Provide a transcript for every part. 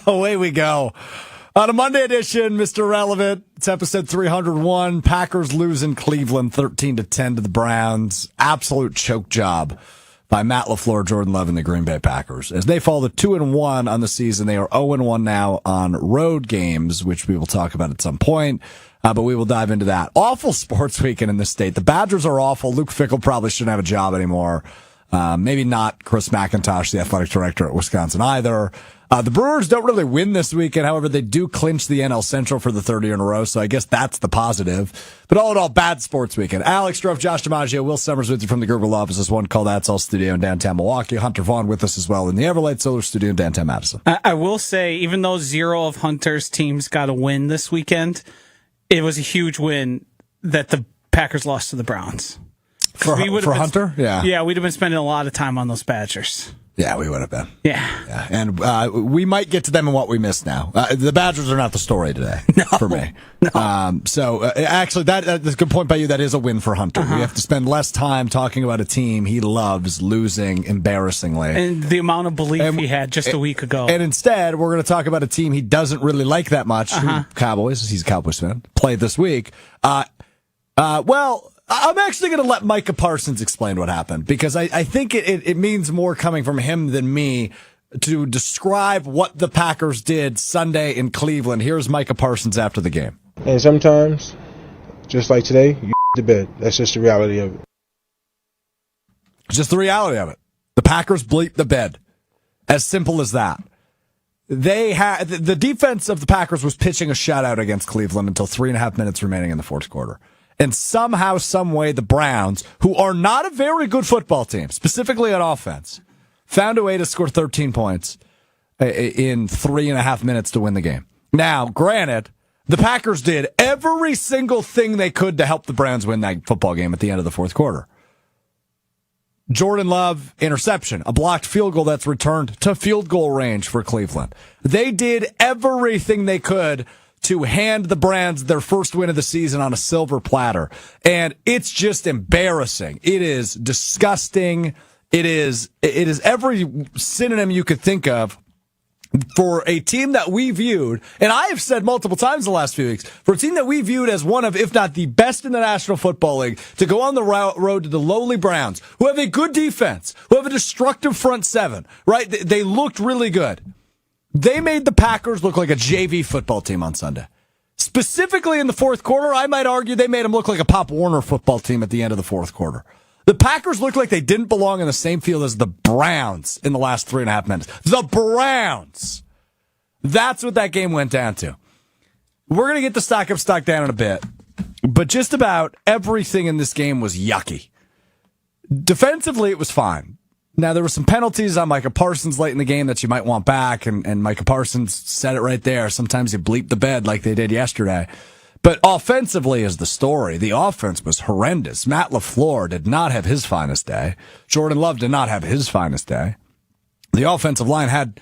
Away we go. On a Monday edition, Mr. Relevant, it's episode 301. Packers lose in Cleveland 13-10 to the Browns. Absolute choke job by Matt LaFleur, Jordan Love, and the Green Bay Packers. As they fall to 2-1 on the season, they are 0-1 now on road games, which we will talk about at some point. But we will dive into that. Awful sports weekend in this state. The Badgers are awful. Luke Fickell probably shouldn't have a job anymore. Maybe not Chris McIntosh, the athletic director at Wisconsin, either. The Brewers don't really win this weekend. However, they do clinch the NL Central for the third year in a row, so I guess that's the positive. But all in all, bad sports weekend. Alex Strouf, Josh DiMaggio, Will Sommers with you from the Google office. One called That's All Studio in downtown Milwaukee. Hunter Vaughn with us as well in the Everlight Solar Studio in downtown Madison. I will say, even though zero of Hunter's teams got a win this weekend, it was a huge win that the Packers lost to the Browns. For Hunter? Yeah. Yeah, we'd have been spending a lot of time on those Badgers. Yeah, we would have been. Yeah. And we might get to them and what we missed now. The Badgers are not the story today for me. No. Actually, that's a good point by you. That is a win for Hunter. We have to spend less time talking about a team he loves losing embarrassingly. And the amount of belief he had just a week ago. And instead, we're going to talk about a team he doesn't really like that much. Cowboys. He's a Cowboys fan. Played this week. I'm actually going to let Micah Parsons explain what happened, because I think it means more coming from him than me to describe what the Packers did Sunday in Cleveland. Here's Micah Parsons after the game. And sometimes, just like today, you to bed. That's just the reality of it. It's just the reality of it. The Packers bleep the bed. As simple as that. They had the defense of the Packers was pitching a shutout against Cleveland until 3.5 minutes remaining in the fourth quarter. And somehow, some way, the Browns, who are not a very good football team, specifically on offense, found a way to score 13 points in 3.5 minutes to win the game. Now, granted, the Packers did every single thing they could to help the Browns win that football game at the end of the fourth quarter. Jordan Love, interception, a blocked field goal that's returned to field goal range for Cleveland. They did everything they could to hand the Browns their first win of the season on a silver platter. And it's just embarrassing. It is disgusting. It is every synonym you could think of for a team that we viewed, and I have said multiple times in the last few weeks, for a team that we viewed as one of, if not the best in the National Football League, to go on the road to the lowly Browns, who have a good defense, who have a destructive front seven, right? They looked really good. They made the Packers look like a JV football team on Sunday. Specifically in the fourth quarter, I might argue they made them look like a Pop Warner football team at the end of the fourth quarter. The Packers looked like they didn't belong in the same field as the Browns in the last 3.5 minutes. The Browns! That's what that game went down to. We're going to get the stock up, stock down in a bit. But just about everything in this game was yucky. Defensively, it was fine. Now, there were some penalties on Micah Parsons late in the game that you might want back, and Micah Parsons said it right there. Sometimes you bleep the bed like they did yesterday. But offensively is the story. The offense was horrendous. Matt LaFleur did not have his finest day. Jordan Love did not have his finest day. The offensive line had,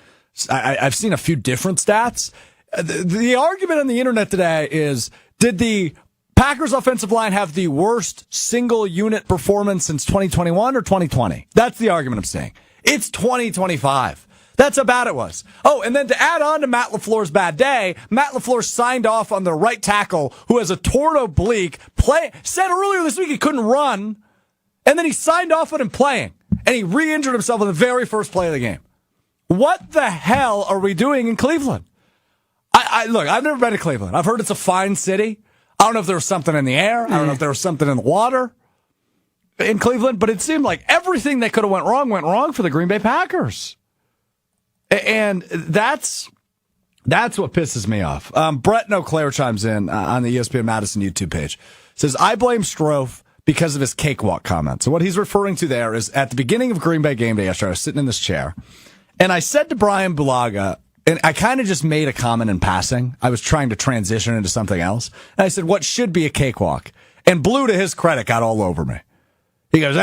I've seen a few different stats. The argument on the internet today is, did the Packers offensive line have the worst single unit performance since 2021 or 2020? That's the argument I'm saying. It's 2025. That's how bad it was. Oh, and then to add on to Matt LaFleur's bad day, Matt LaFleur signed off on the right tackle who has a torn oblique, said earlier this week he couldn't run, and then he signed off on him playing, and he re-injured himself on the very first play of the game. What the hell are we doing in Cleveland? Look, I've never been to Cleveland. I've heard it's a fine city. I don't know if there was something in the air. I don't know if there was something in the water in Cleveland, but it seemed like everything that could have went wrong for the Green Bay Packers. And that's what pisses me off. Brett O'Clair chimes in on the ESPN Madison YouTube page. Says, I blame Strouf because of his cakewalk comment. So what he's referring to there is at the beginning of Green Bay game day yesterday, I was sitting in this chair, and I said to Brian Bulaga, and I kind of just made a comment in passing. I was trying to transition into something else. And I said, what should be a cakewalk? And Blue, to his credit, got all over me. He goes,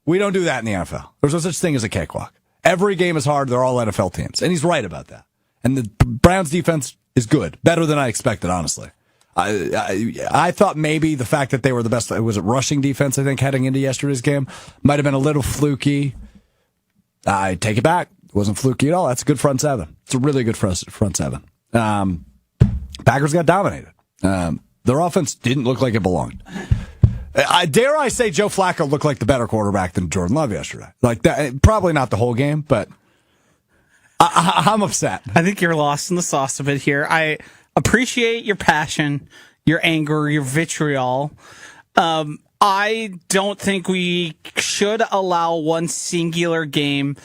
we don't do that in the NFL. There's no such thing as a cakewalk. Every game is hard. They're all NFL teams. And he's right about that. And the Browns defense is good. Better than I expected, honestly. I thought maybe the fact that they were the best, was it rushing defense, I think, heading into yesterday's game, might have been a little fluky. I take it back. It wasn't fluky at all. That's a good front seven. It's a really good front seven. Packers got dominated. Their offense didn't look like it belonged. Dare I say Joe Flacco looked like the better quarterback than Jordan Love yesterday. Like that, probably not the whole game, but I'm upset. I think you're lost in the sauce a bit here. I appreciate your passion, your anger, your vitriol. I don't think we should allow one singular game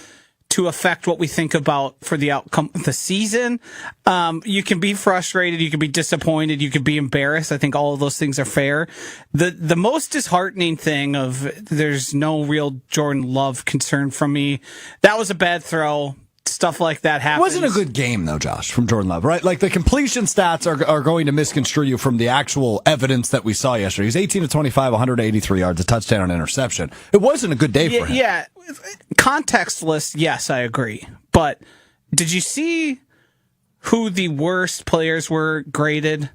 to affect what we think about for the outcome of the season. You can be frustrated, you can be disappointed, you can be embarrassed. I think all of those things are fair. The most disheartening thing of there's no real Jordan Love concern from me. That was a bad throw. Stuff like that happens. It wasn't a good game, though, Josh, from Jordan Love, right? Like, the completion stats are going to misconstrue you from the actual evidence that we saw yesterday. He was 18 to 25, 183 yards, a touchdown, and interception. It wasn't a good day for him. Yeah, contextless, yes, I agree. But did you see who the worst players were graded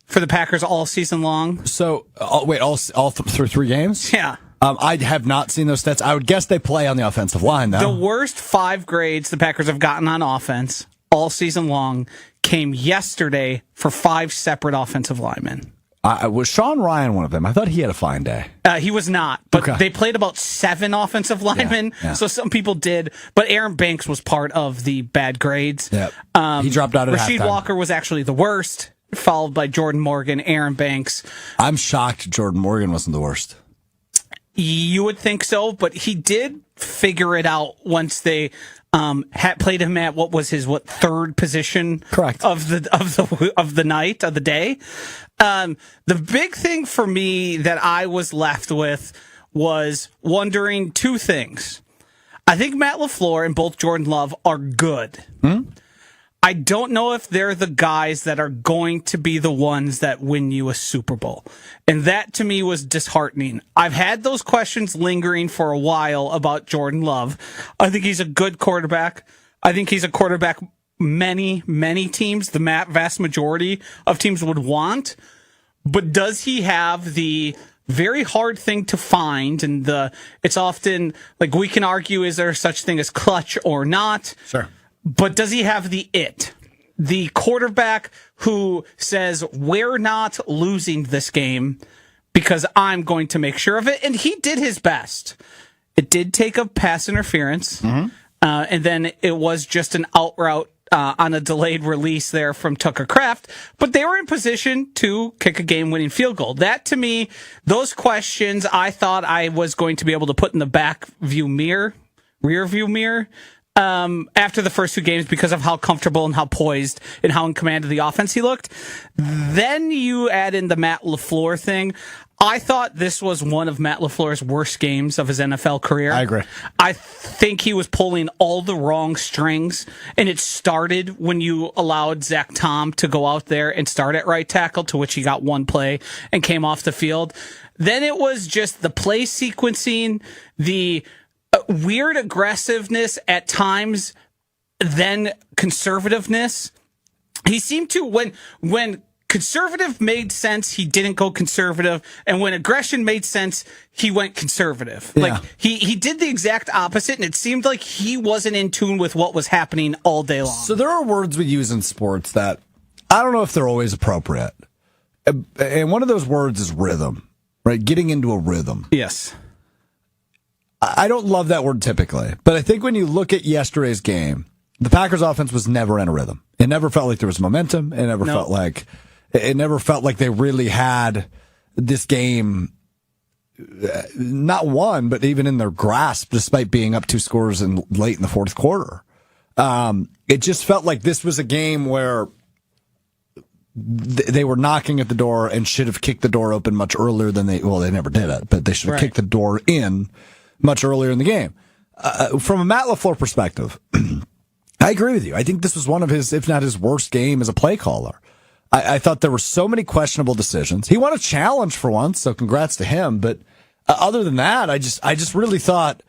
for the Packers all season long? So, through 3 games? Yeah. I have not seen those stats. I would guess they play on the offensive line, though. The worst 5 grades the Packers have gotten on offense all season long came yesterday for 5 separate offensive linemen. Was Sean Ryan one of them? I thought he had a fine day. He was not, but Okay. They played about 7 offensive linemen, Yeah. so some people did. But Aaron Banks was part of the bad grades. Yep. He dropped out at Rasheed halftime. Walker was actually the worst, followed by Jordan Morgan, Aaron Banks. I'm shocked Jordan Morgan wasn't the worst. You would think so, but he did figure it out once they had played him at what was his third position, correct, of the night of the day. The big thing for me that I was left with was wondering 2 things. I think Matt LaFleur and both Jordan Love are good. I don't know if they're the guys that are going to be the ones that win you a Super Bowl. And that to me was disheartening. I've had those questions lingering for a while about Jordan Love. I think he's a good quarterback. I think he's a quarterback many, many teams, the vast majority of teams would want. But does he have the very hard thing to find? And it's often like we can argue, is there such thing as clutch or not? Sure. But does he have the quarterback who says, we're not losing this game because I'm going to make sure of it? And he did his best. It did take a pass interference. And then it was just an out route on a delayed release there from Tucker Kraft. But they were in position to kick a game-winning field goal. That, to me, those questions I thought I was going to be able to put in the rear view mirror, after the first 2 games because of how comfortable and how poised and how in command of the offense he looked. Then you add in the Matt LaFleur thing. I thought this was one of Matt LaFleur's worst games of his NFL career. I agree. I think he was pulling all the wrong strings, and it started when you allowed Zach Tom to go out there and start at right tackle, to which he got 1 play and came off the field. Then it was just the play sequencing, the weird aggressiveness at times, then conservativeness. He seemed to, when conservative made sense, he didn't go conservative, and when aggression made sense, he went conservative. Yeah. Like he did the exact opposite, and it seemed like he wasn't in tune with what was happening all day long. So there are words we use in sports that I don't know if they're always appropriate. And one of those words is rhythm, right? Getting into a rhythm. Yes. I don't love that word typically, but I think when you look at yesterday's game, the Packers offense was never in a rhythm. It never felt like there was momentum. It never felt like they really had this game not won, but even in their grasp, despite being up 2 scores late in the fourth quarter. It just felt like this was a game where they were knocking at the door and should have kicked the door open much earlier than they never did it, but they should have kicked the door in much earlier in the game. From a Matt LaFleur perspective, I agree with you. I think this was one of his, if not his worst game as a play caller. I thought there were so many questionable decisions. He won a challenge for once, so congrats to him. But other than that, I just really thought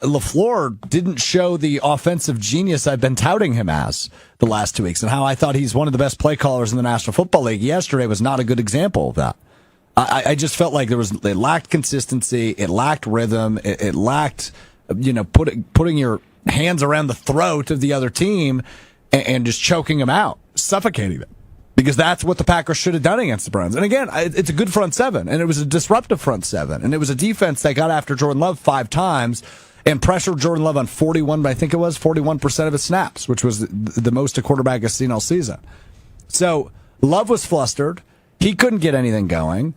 LaFleur didn't show the offensive genius I've been touting him as the last 2 weeks, and how I thought he's one of the best play callers in the National Football League. Yesterday was not a good example of that. I just felt like it lacked consistency, it lacked rhythm, it lacked, putting your hands around the throat of the other team and just choking them out, suffocating them. Because that's what the Packers should have done against the Browns. And again, it's a good front seven, and it was a disruptive front seven, and it was a defense that got after Jordan Love 5 times and pressured Jordan Love on 41% of his snaps, which was the most a quarterback has seen all season. So Love was flustered. He couldn't get anything going.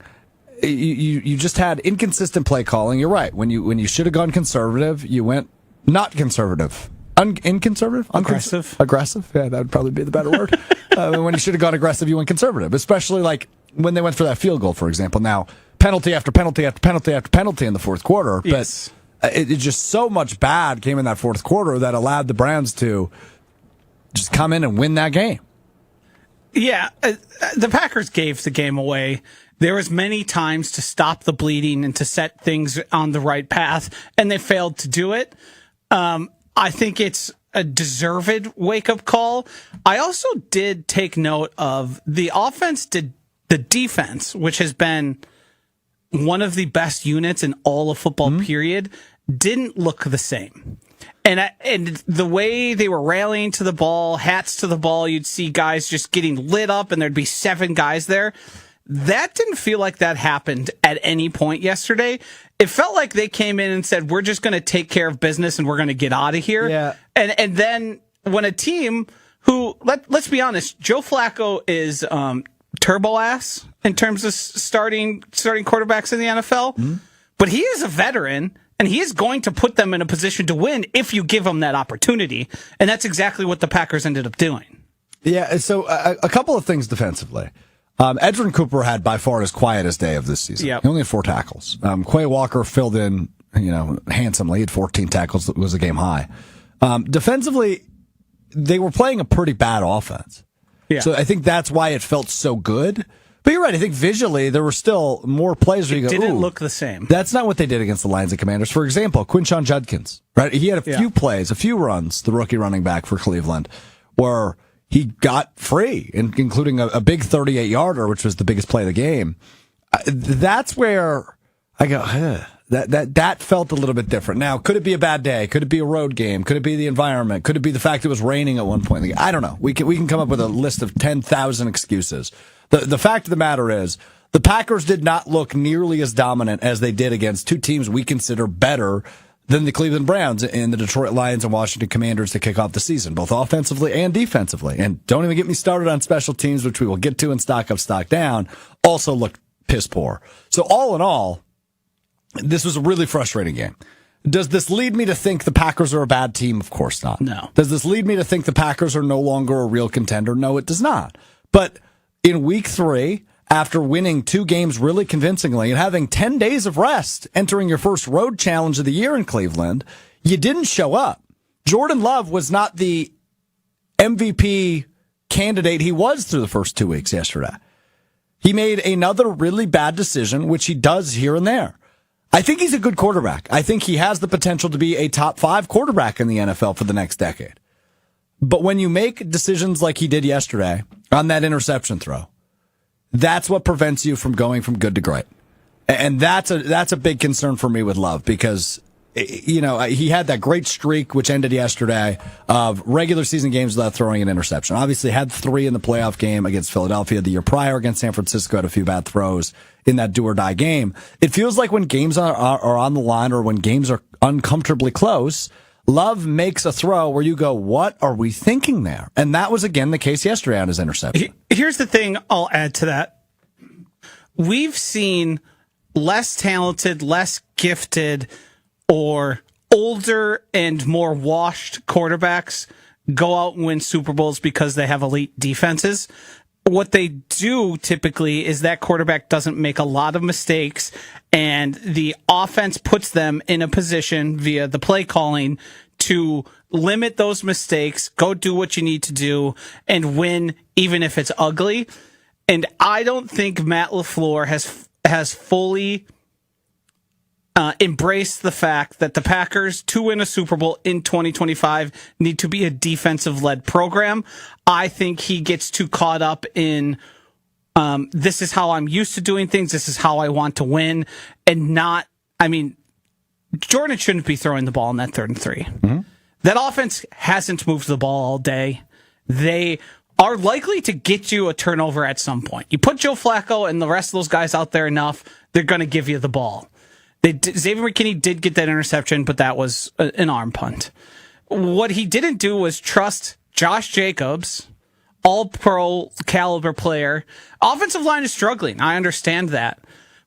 You just had inconsistent play calling. You're right. When you should have gone conservative, you went not conservative. Inconservative? Aggressive? Yeah, that would probably be the better word. When you should have gone aggressive, you went conservative, especially like when they went for that field goal, for example. Now, penalty after penalty after penalty after penalty in the fourth quarter. Yes. But it just so much bad came in that fourth quarter that allowed the Browns to just come in and win that game. Yeah, the Packers gave the game away. There was many times to stop the bleeding and to set things on the right path, and they failed to do it. I think it's a deserved wake-up call. I also did take note of the offense did the defense, which has been one of the best units in all of football, period, didn't look the same. And the way they were rallying to the ball, hats to the ball, you'd see guys just getting lit up, and there'd be 7 guys there. That didn't feel like that happened at any point yesterday. It felt like they came in and said, we're just going to take care of business and we're going to get out of here. Yeah. And then when a team who, let's be honest, Joe Flacco is turbo ass in terms of starting quarterbacks in the NFL, but he is a veteran. And he is going to put them in a position to win if you give him that opportunity. And that's exactly what the Packers ended up doing. Yeah, so a couple of things defensively. Edgerrin Cooper had by far his quietest day of this season. Yep. He only had 4 tackles. Quay Walker filled in, handsomely. He had 14 tackles. It was a game high. Defensively, they were playing a pretty bad offense. Yeah. So I think that's why it felt so good. But you're right. I think visually there were still more plays where you go, didn't look the same. That's not what they did against the Lions and Commanders. For example, Quinshon Judkins, right? He had a few plays, a few runs, the rookie running back for Cleveland, where he got free, including a big 38-yarder, which was the biggest play of the game. That's where I go, that felt a little bit different. Now, could it be a bad day? Could it be a road game? Could it be the environment? Could it be the fact it was raining at one point? I don't know. We can come up with a list of 10,000 excuses. The fact of the matter is, the Packers did not look nearly as dominant as they did against 2 teams we consider better than the Cleveland Browns and the Detroit Lions and Washington Commanders to kick off the season, both offensively and defensively. And don't even get me started on special teams, which we will get to in Stock Up, Stock Down, also looked piss poor. So all in all, this was a really frustrating game. Does this lead me to think the Packers are a bad team? Of course not. No. Does this lead me to think the Packers are no longer a real contender? No, it does not. But in week 3, after winning 2 games really convincingly and having 10 days of rest, entering your first road challenge of the year in Cleveland, you didn't show up. Jordan Love was not the MVP candidate he was through the first 2 weeks yesterday. He made another really bad decision, which he does here and there. I think he's a good quarterback. I think he has the potential to be a top 5 quarterback in the NFL for the next decade. But when you make decisions like he did yesterday on that interception throw, that's what prevents you from going from good to great. And that's a big concern for me with Love because, he had that great streak, which ended yesterday, of regular season games without throwing an interception. Obviously had 3 in the playoff game against Philadelphia. The year prior against San Francisco had a few bad throws in that do or die game. It feels like when games are on the line or when games are uncomfortably close, Love makes a throw where you go, what are we thinking there? And that was, again, the case yesterday on his interception. Here's the thing I'll add to that. We've seen less talented, less gifted, or older and more washed quarterbacks go out and win Super Bowls because they have elite defenses. What they do typically is that quarterback doesn't make a lot of mistakes, and the offense puts them in a position via the play calling to limit those mistakes, go do what you need to do, and win even if it's ugly. And I don't think Matt LaFleur has fully embraced the fact that the Packers, to win a Super Bowl in 2025, need to be a defensive-led program. I think he gets too caught up in this is how I'm used to doing things, this is how I want to win, and not, Jordan shouldn't be throwing the ball in that 3rd and 3. Mm-hmm. that offense hasn't moved the ball all day. They are likely to get you a turnover at some point. You put Joe Flacco and the rest of those guys out there enough, they're going to give you the ball. Xavier McKinney did get that interception, but that was an arm punt. What he didn't do was trust Josh Jacobs, all-pro caliber player. Offensive line is struggling. I understand that.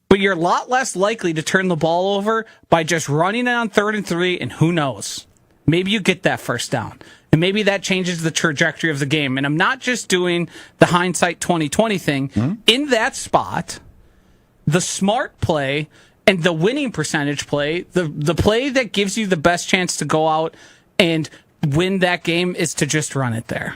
But you're a lot less likely to turn the ball over by just running it on 3rd and 3, and who knows? Maybe you get that first down. And maybe that changes the trajectory of the game. And I'm not just doing the hindsight 2020 thing. Mm-hmm. In that spot, the smart play and the winning percentage play, the play that gives you the best chance to go out and win that game is to just run it there.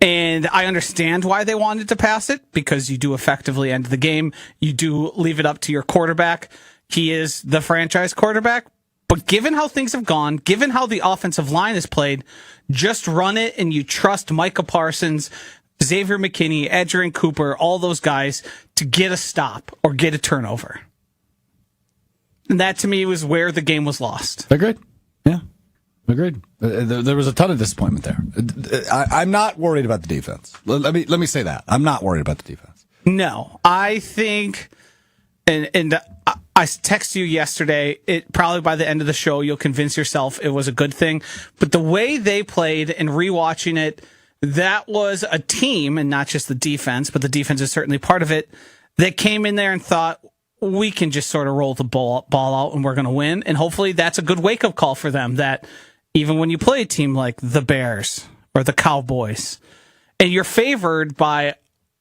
And I understand why they wanted to pass it, because you do effectively end the game. You do leave it up to your quarterback. He is the franchise quarterback. But given how things have gone, given how the offensive line is played, just run it and you trust Micah Parsons, Xavier McKinney, Edgerrin Cooper, all those guys to get a stop or get a turnover. And that, to me, was where the game was lost. Agreed. Yeah, agreed. There was a ton of disappointment there. I'm not worried about the defense. Let me say that. I'm not worried about the defense. No, I think, and I text you yesterday, probably by the end of the show, you'll convince yourself it was a good thing. But the way they played and rewatching it, that was a team, and not just the defense, but the defense is certainly part of it, that came in there and thought, we can just sort of roll the ball out and we're going to win. And hopefully that's a good wake-up call for them, that even when you play a team like the Bears or the Cowboys, and you're favored by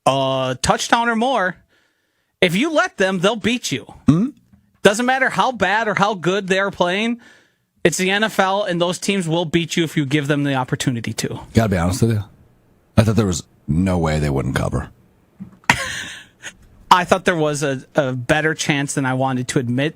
a touchdown or more, if you let them, they'll beat you. Mm-hmm. Doesn't matter how bad or how good they're playing. It's the NFL, and those teams will beat you if you give them the opportunity to. Gotta be honest with you. I thought there was no way they wouldn't cover. I thought there was a better chance than I wanted to admit,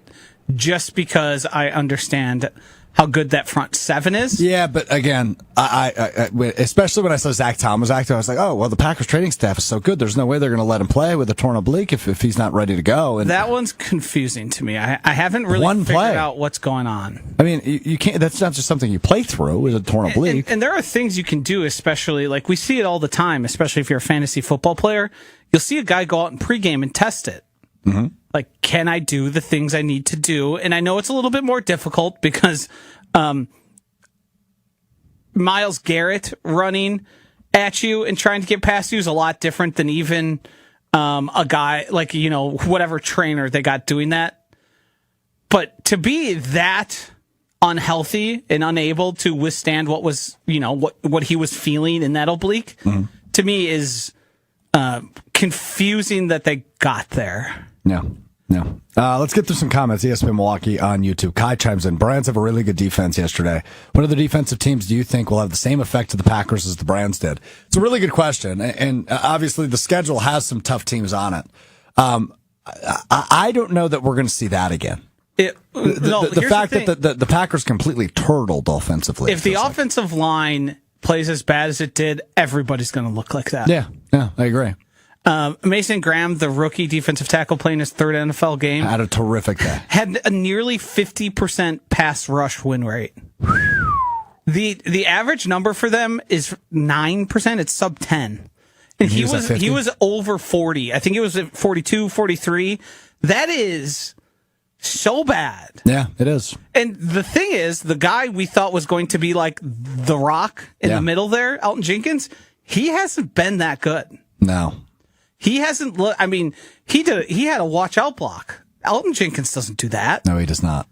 just because I understand how good that front seven is. Yeah, but again, I especially when I saw Zach Thomas active, I was like, oh, well, the Packers training staff is so good. There's no way they're going to let him play with a torn oblique if he's not ready to go. And that one's confusing to me. I haven't really figured out what's going on. I mean, you can't. That's not just something you play through with a torn oblique. And there are things you can do, especially like we see it all the time, especially if you're a fantasy football player. You'll see a guy go out in pregame and test it. Mm-hmm. Like, can I do the things I need to do? And I know it's a little bit more difficult because Myles Garrett running at you and trying to get past you is a lot different than even a guy like, whatever trainer they got doing that. But to be that unhealthy and unable to withstand what was, what he was feeling in that oblique, mm-hmm. to me is confusing that they got there. No. Let's get through some comments. ESPN Milwaukee on YouTube. Kai chimes in. Browns have a really good defense yesterday. What other defensive teams do you think will have the same effect to the Packers as the Browns did? It's a really good question. And obviously the schedule has some tough teams on it. I don't know that we're going to see that again. The fact that the Packers completely turtled offensively. If the offensive line plays as bad as it did, everybody's going to look like that. Yeah, I agree. Mason Graham, the rookie defensive tackle playing his third NFL game, had a terrific day. Had a nearly 50% pass rush win rate. The average number for them is 9%. It's sub 10. And he was over 40. I think it was at 42, 43. That is so bad. Yeah, it is. And the thing is, the guy we thought was going to be like the Rock in the middle there, Elton Jenkins, he hasn't been that good. No. He hasn't looked. I mean, he had a watch out block. Elton Jenkins doesn't do that. No, he does not.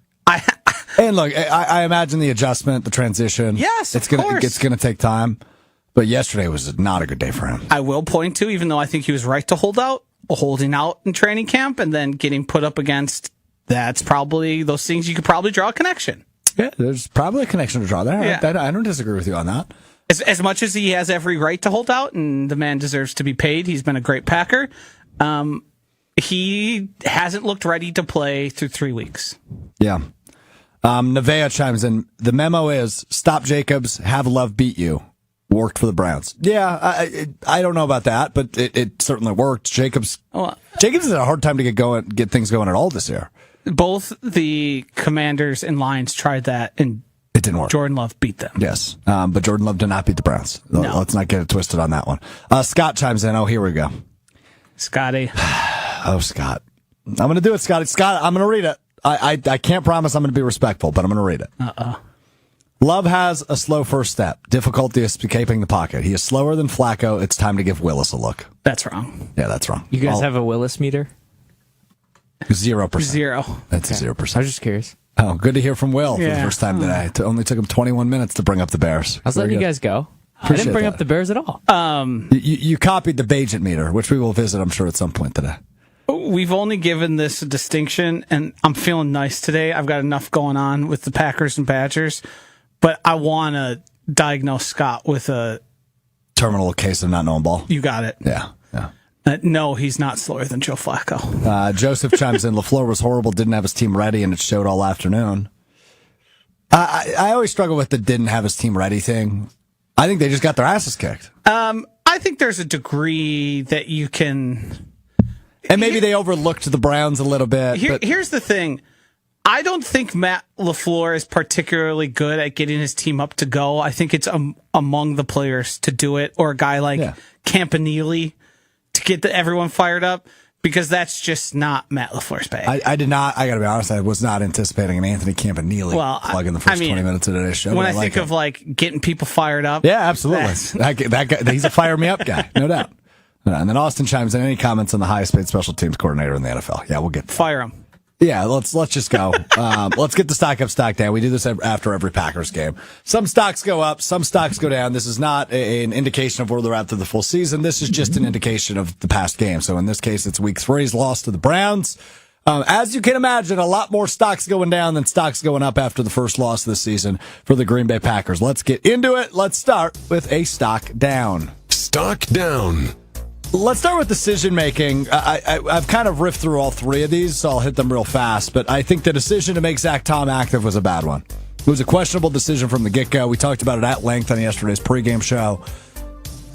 And look, I imagine the adjustment, the transition. Yes, it's gonna take time. But yesterday was not a good day for him. I will point to, even though I think he was right to holding out in training camp and then getting put up against. That's probably those things you could probably draw a connection. Yeah, there's probably a connection to draw there. Yeah. I don't disagree with you on that. As much as he has every right to hold out, and the man deserves to be paid, he's been a great Packer. He hasn't looked ready to play through 3 weeks. Yeah. Nevaeh chimes in. The memo is stop Jacobs, have Love beat you. Worked for the Browns. Yeah, I don't know about that, but it certainly worked. Jacobs has had a hard time to get things going at all this year. Both the Commanders and Lions tried that and It didn't work. Jordan Love beat them. Yes, but Jordan Love did not beat the Browns. No. Let's not get it twisted on that one. Scott chimes in. Oh, here we go. Scotty. Oh, Scott. I'm going to do it, Scotty. Scott, I'm going to read it. I can't promise I'm going to be respectful, but I'm going to read it. Love has a slow first step. Difficulty escaping the pocket. He is slower than Flacco. It's time to give Willis a look. That's wrong. Yeah, that's wrong. You guys have a Willis meter? 0%. Zero. That's Okay. 0%. I was just curious. Oh, good to hear from Will for the Yeah. first time today. It only took him 21 minutes to bring up the Bears. I was letting you guys go. I didn't bring up the Bears at all. You copied the Bagent meter, which we will visit, I'm sure, at some point today. We've only given this a distinction, and I'm feeling nice today. I've got enough going on with the Packers and Badgers, but I want to diagnose Scott with a... Terminal case of not knowing ball. You got it. Yeah. No, he's not slower than Joe Flacco. Joseph chimes in. LaFleur was horrible, didn't have his team ready, and it showed all afternoon. I always struggle with the didn't have his team ready thing. I think they just got their asses kicked. I think there's a degree that you can... And maybe they overlooked the Browns a little bit. Here's the thing. I don't think Matt LaFleur is particularly good at getting his team up to go. I think it's among the players to do it, or a guy like Campanile to get everyone fired up, because that's just not Matt LaFleur's bag. I did not, I got to be honest, I was not anticipating an Anthony Campanile plug in the first 20 minutes of today's show. When I think of like getting people fired up. Yeah, absolutely. That guy, he's a fire me up guy, no doubt. And then Austin chimes in. Any comments on the highest paid special teams coordinator in the NFL? Yeah, we'll get fire him. Yeah, let's just go. Let's get the stock up, stock down. We do this after every Packers game. Some stocks go up, some stocks go down. This is not an indication of where they're at through the full season. This is just an indication of the past game. So in this case, it's week 3's loss to the Browns. As you can imagine, a lot more stocks going down than stocks going up after the first loss this season for the Green Bay Packers. Let's get into it. Let's start with a stock down. Stock down. Let's start with decision making. I've kind of riffed through all 3 of these, so I'll hit them real fast. But I think the decision to make Zach Tom active was a bad one. It was a questionable decision from the get-go. We talked about it at length on yesterday's pregame show.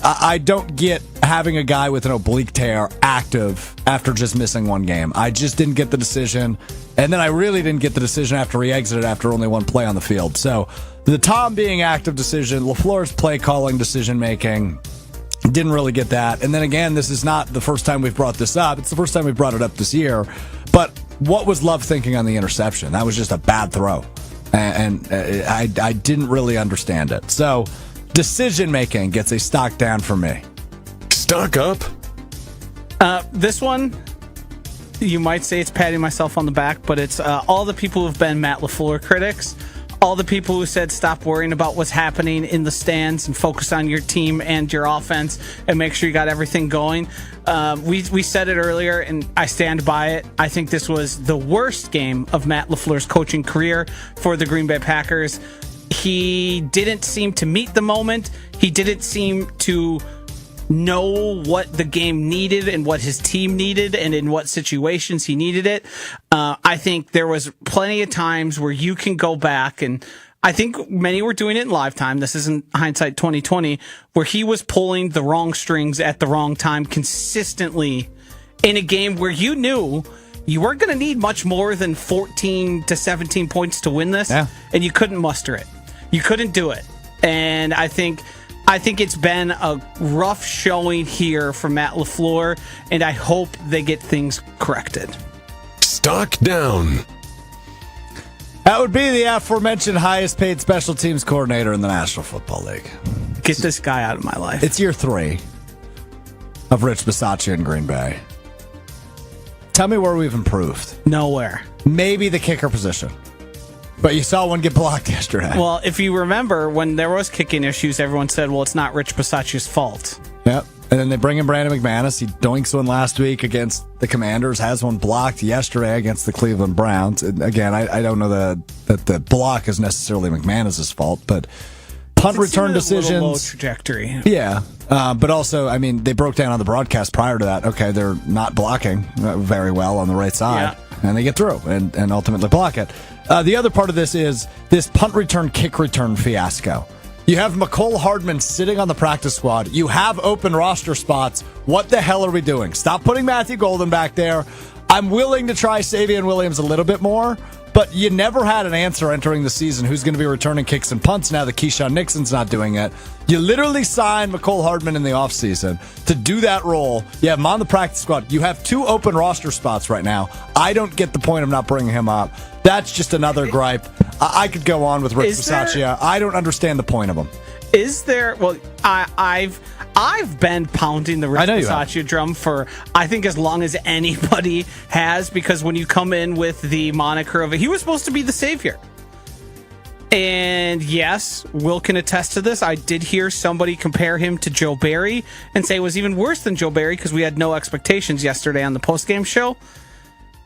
I don't get having a guy with an oblique tear active after just missing 1 game. I just didn't get the decision. And then I really didn't get the decision after he exited after only 1 play on the field. So the Tom being active decision, LaFleur's play calling decision making, didn't really get that. And then again, this is not the first time we've brought this up. It's the first time we brought it up this year. But what was Love thinking on the interception? That was just a bad throw. And I didn't really understand it. So decision making gets a stock down for me. Stock up. This one, you might say it's patting myself on the back, but it's all the people who've been Matt LaFleur critics. All the people who said stop worrying about what's happening in the stands and focus on your team and your offense and make sure you got everything going. We said it earlier, and I stand by it. I think this was the worst game of Matt LaFleur's coaching career for the Green Bay Packers. He didn't seem to meet the moment. He didn't seem to know what the game needed and what his team needed and in what situations he needed it. I think there was plenty of times where you can go back, and I think many were doing it in live time. This isn't hindsight 2020, where he was pulling the wrong strings at the wrong time consistently in a game where you knew you weren't going to need much more than 14 to 17 points to win this, and you couldn't muster it. You couldn't do it. And I think it's been a rough showing here for Matt LaFleur, and I hope they get things corrected. Stock down. That would be the aforementioned highest paid special teams coordinator in the National Football League. Get this guy out of my life. It's year 3 of Rich Bisaccia in Green Bay. Tell me where we've improved. Nowhere. Maybe the kicker position. But you saw one get blocked yesterday. Well, if you remember, when there was kicking issues, everyone said, well, it's not Rich Bisaccia's fault. Yep. And then they bring in Brandon McManus. He doinks one last week against the Commanders, has one blocked yesterday against the Cleveland Browns. And again, I don't know that the block is necessarily McManus' fault, but punt return decisions. A little low trajectory. Yeah. But also, I mean, they broke down on the broadcast prior to that. Okay, they're not blocking very well on the right side. Yeah. And they get through and ultimately block it. The other part of this is this punt return, kick return fiasco. You have McCole Hardman sitting on the practice squad. You have open roster spots. What the hell are we doing? Stop putting Matthew Golden back there. I'm willing to try Savion Williams a little bit more, but But you never had an answer entering the season who's going to be returning kicks and punts now that Keyshawn Nixon's not doing it. You literally signed McCole Hardman in the offseason to do that role. You have him on the practice squad. You have 2 open roster spots right now. I don't get the point of not bringing him up. That's just another gripe. I could go on with Rich Bisaccia. I don't understand the point of him. Is there? Well, I've been pounding the Rich Bisaccia drum for I think as long as anybody has, because when you come in with the moniker of he was supposed to be the savior. And yes, Will can attest to this. I did hear somebody compare him to Joe Barry and say it was even worse than Joe Barry because we had no expectations yesterday on the postgame show.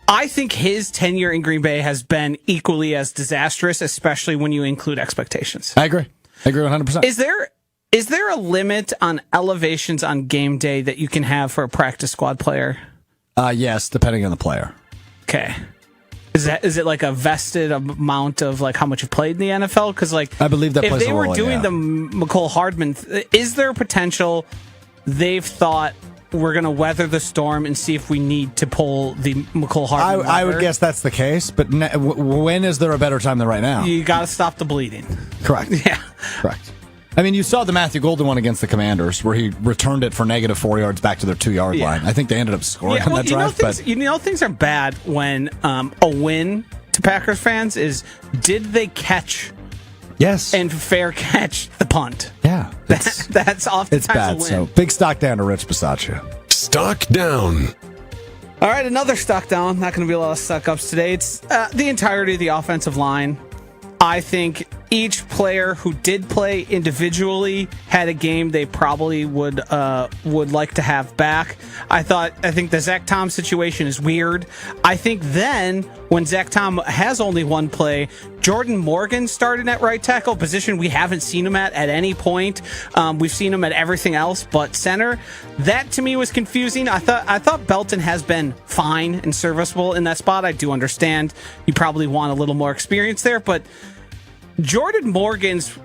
I think his tenure in Green Bay has been equally as disastrous, especially when you include expectations. I agree 100%. Is there a limit on elevations on game day that you can have for a practice squad player? Yes, depending on the player. Okay. Is it like a vested amount of like how much you've played in the NFL? Because like I believe that if plays they a were role, doing the McCole Hardman, is there a potential they've thought we're going to weather the storm and see if we need to pull the McCole Hardman? I would guess that's the case, but when is there a better time than right now? You got to stop the bleeding. Correct. Yeah. Correct. I mean, you saw the Matthew Golden one against the Commanders where he returned it for negative 4 yards back to their 2-yard line. I think they ended up scoring on that drive. Things are bad when a win to Packers fans is did they catch and fair catch the punt? Yeah. That's oftentimes it's bad. a win. So big stock down to Rich Bisaccia. Stock down. All right, another stock down. Not going to be a lot of suck ups today. It's the entirety of the offensive line. I think each player who did play individually had a game they probably would like to have back. I think the Zach Tom situation is weird. I think then when Zach Tom has only one play, Jordan Morgan started at right tackle, a position we haven't seen him at any point. We've seen him at everything else but center. That to me was confusing. I thought Belton has been fine and serviceable in that spot. I do understand you probably want a little more experience there, but Jordan Morgan's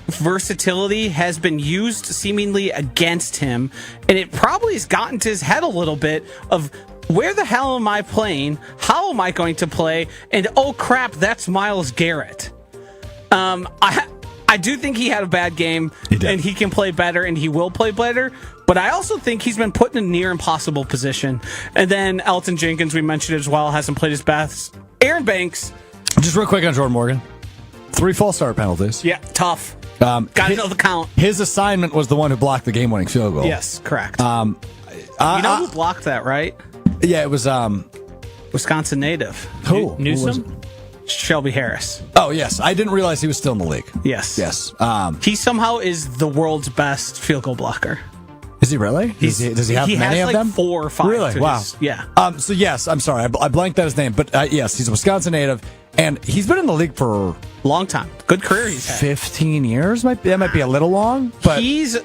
versatility has been used seemingly against him, and it probably has gotten to his head a little bit of where the hell am I playing? How am I going to play? And oh crap, that's Myles Garrett. I do think he had a bad game, and he can play better, and he will play better. But I also think he's been put in a near impossible position. And then Elton Jenkins, we mentioned as well, hasn't played his best. Aaron Banks. Just real quick on Jordan Morgan. 3 false start penalties. Yeah, tough. Got to know the count. His assignment was the one who blocked the game-winning field goal. Yes, correct. You know who blocked that, right? Yeah, it was Wisconsin native. Who? Newsom? Shelby Harris. Oh, yes. I didn't realize he was still in the league. Yes. Yes. He somehow is the world's best field goal blocker. Is he really? Does he have many of them? 4 or 5. Really? Wow. So yes, I'm sorry, I blanked out his name, but yes, he's a Wisconsin native, and he's been in the league for long time. Good career he's had. 15 years. That might be a little long, but he's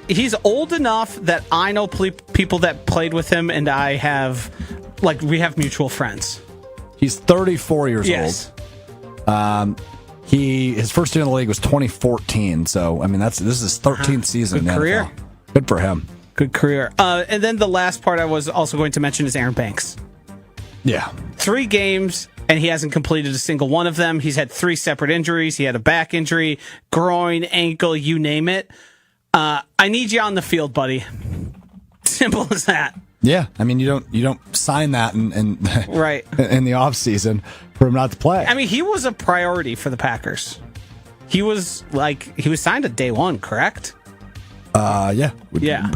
old enough that I know people that played with him, and we have mutual friends. He's 34 years old. His first year in the league was 2014. So I mean, this is his 13th season. Good in the career. NFL. Good for him. Good career. And then the last part I was also going to mention is Aaron Banks. Yeah. 3 games, and he hasn't completed a single one of them. He's had 3 separate injuries. He had a back injury, groin, ankle, you name it. I need you on the field, buddy. Simple as that. Yeah, I mean, you don't sign that in right in the off season for him not to play. I mean, he was a priority for the Packers. He was signed at day 1, correct? Yeah.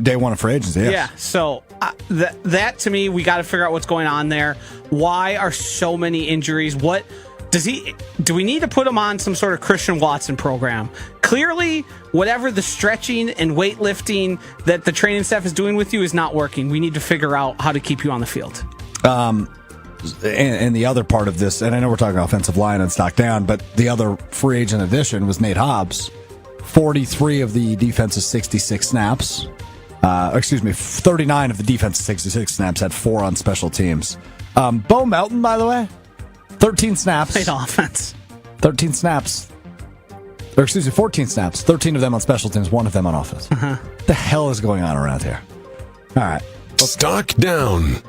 Day 1 of free agency. Yes. Yeah. So that to me, we got to figure out what's going on there. Why are so many injuries? What do we need to put him on some sort of Christian Watson program? Clearly, whatever the stretching and weightlifting that the training staff is doing with you is not working. We need to figure out how to keep you on the field. And the other part of this, and I know we're talking offensive line and stock down, but the other free agent addition was Nate Hobbs. 43 of the defense's 66 snaps. 39 of the defense's 66 snaps, had 4 on special teams. Bo Melton, by the way, 13 snaps. Played offense. 13 snaps. 14 snaps. 13 of them on special teams, 1 of them on offense. What the hell is going on around here? All right. Stock down.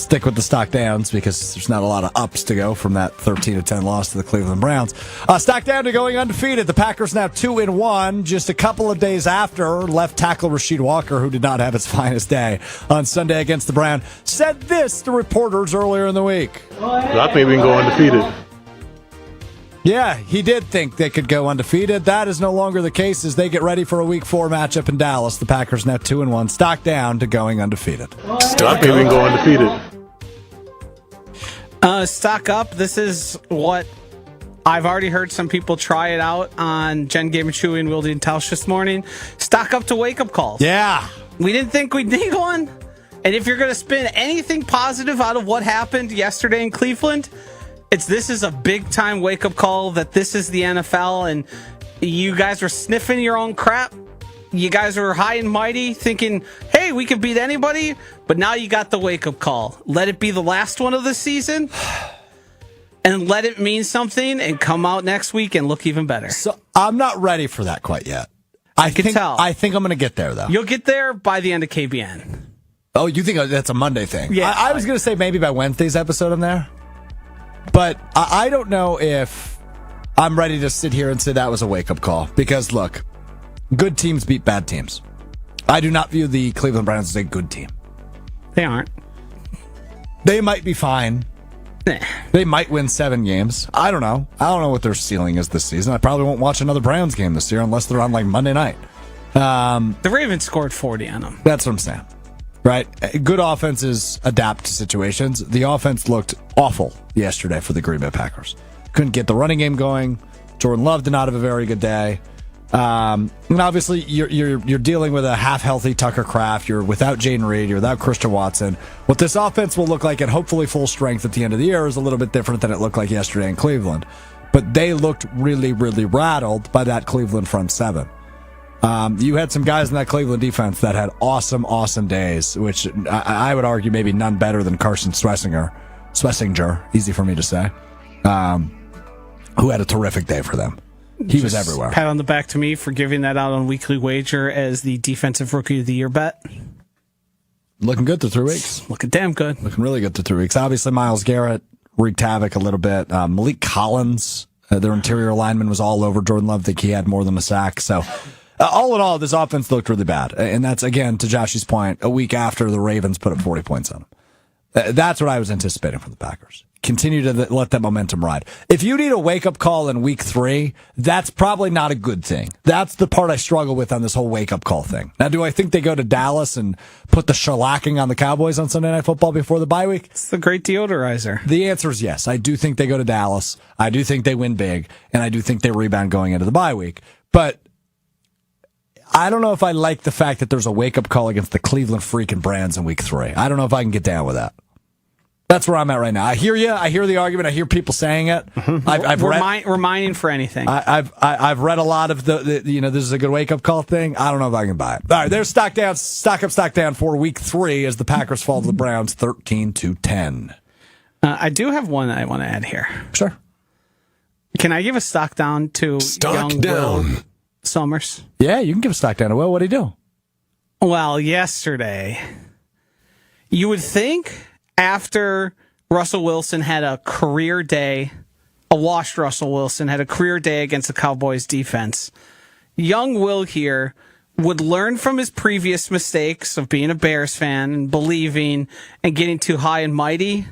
stick with the stock downs because there's not a lot of ups to go from that 13-10 loss to the Cleveland Browns. Stock down to going undefeated. The Packers now 2-1, just a couple of days after left tackle Rasheed Walker, who did not have his finest day on Sunday against the Browns, said this to reporters earlier in the week. I think we can go undefeated. Yeah, he did think they could go undefeated. That is no longer the case as they get ready for a Week 4 matchup in Dallas. The Packers now 2-1, stock down to going undefeated. I think we can go undefeated. Stock up. This is what I've already heard some people try it out on Jen Game and Chewy and Wildy and Tausch this morning. Stock up to wake-up calls. Yeah. We didn't think we'd need one. And if you're going to spin anything positive out of what happened yesterday in Cleveland, this is a big-time wake-up call that this is the NFL, and you guys were sniffing your own crap. You guys were high and mighty, thinking, hey, we can beat anybody, but now you got the wake-up call. Let it be the last one of the season, and let it mean something, and come out next week and look even better. So I'm not ready for that quite yet. I can tell. I think I'm going to get there, though. You'll get there by the end of KBN. Oh, you think that's a Monday thing? Yeah. I was going to say maybe by Wednesday's episode I'm there. But I don't know if I'm ready to sit here and say that was a wake-up call. Because, look, good teams beat bad teams. I do not view the Cleveland Browns as a good team. They aren't. They might be fine. Nah. They might win 7 games. I don't know. I don't know what their ceiling is this season. I probably won't watch another Browns game this year unless they're on, like, Monday night. The Ravens scored 40 on them. That's what I'm saying. Right? Good offenses adapt to situations. The offense looked awful yesterday for the Green Bay Packers. Couldn't get the running game going. Jordan Love did not have a very good day. And obviously, you're dealing with a half-healthy Tucker Kraft. You're without Jaden Reed. You're without Christian Watson. What this offense will look like at hopefully full strength at the end of the year is a little bit different than it looked like yesterday in Cleveland. But they looked really, really rattled by that Cleveland front seven. You had some guys in that Cleveland defense that had awesome days, which I would argue maybe none better than Carson Schlesinger, easy for me to say, who had a terrific day for them. He was everywhere. Pat on the back to me for giving that out on Weekly Wager as the Defensive Rookie of the Year bet. Looking good through 3 weeks. Looking damn good. Looking really good through 3 weeks. Obviously, Myles Garrett wreaked havoc a little bit. Malik Collins, their interior lineman, was all over Jordan Love. I think he had more than a sack. So, all in all, this offense looked really bad. And that's, again, to Joshy's point, a week after the Ravens put up 40 points on them. That's what I was anticipating from the Packers. Continue to let that momentum ride. If you need a wake-up call in week 3, that's probably not a good thing. That's the part I struggle with on this whole wake-up call thing. Now, do I think they go to Dallas and put the shellacking on the Cowboys on Sunday Night Football before the bye week? It's the great deodorizer. The answer is yes. I do think they go to Dallas. I do think they win big, and I do think they rebound going into the bye week. But I don't know if I like the fact that there's a wake-up call against the Cleveland freaking Browns in week 3. I don't know if I can get down with that. That's where I'm at right now. I hear you. I hear the argument. I hear people saying it. We're mining for anything. I've read a lot of the this is a good wake up call thing. I don't know if I can buy it. All right, there's stock down for week 3 as the Packers fall to the Browns 13-10. I do have one I want to add here. Sure. Can I give a stock down to young Will Sommers? Yeah, you can give a stock down to Will. What did he do? Well, yesterday, you would think, after Russell Wilson had a career day, a washed Russell Wilson had a career day against the Cowboys defense, young Will here would learn from his previous mistakes of being a Bears fan and believing and getting too high and mighty.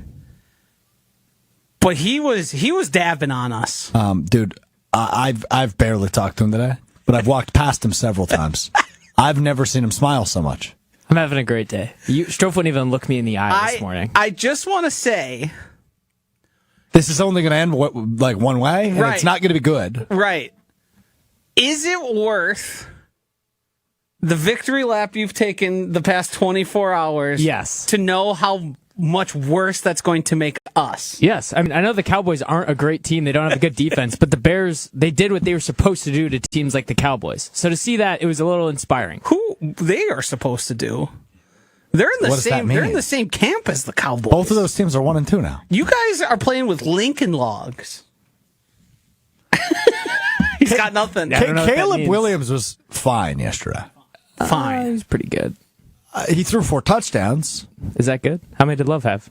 But he was dabbing on us. Dude, I've barely talked to him today, but I've walked past him several times. I've never seen him smile so much. I'm having a great day. Strouf wouldn't even look me in the eye this morning. I just want to say, this is only going to end like one way, and it's not going to be good. Right. Is it worth the victory lap you've taken the past 24 hours? Yes. To know how much worse that's going to make us? Yes. I mean, I know the Cowboys aren't a great team. They don't have a good defense, but the Bears, they did what they were supposed to do to teams like the Cowboys. So to see that, it was a little inspiring. Who they are supposed to do? They're in the same. They're in the same camp as the Cowboys. Both of those teams are 1-2 now. You guys are playing with Lincoln Logs. He's got nothing. Caleb Williams was fine yesterday. Fine. He's pretty good. He threw 4 touchdowns. Is that good? How many did Love have?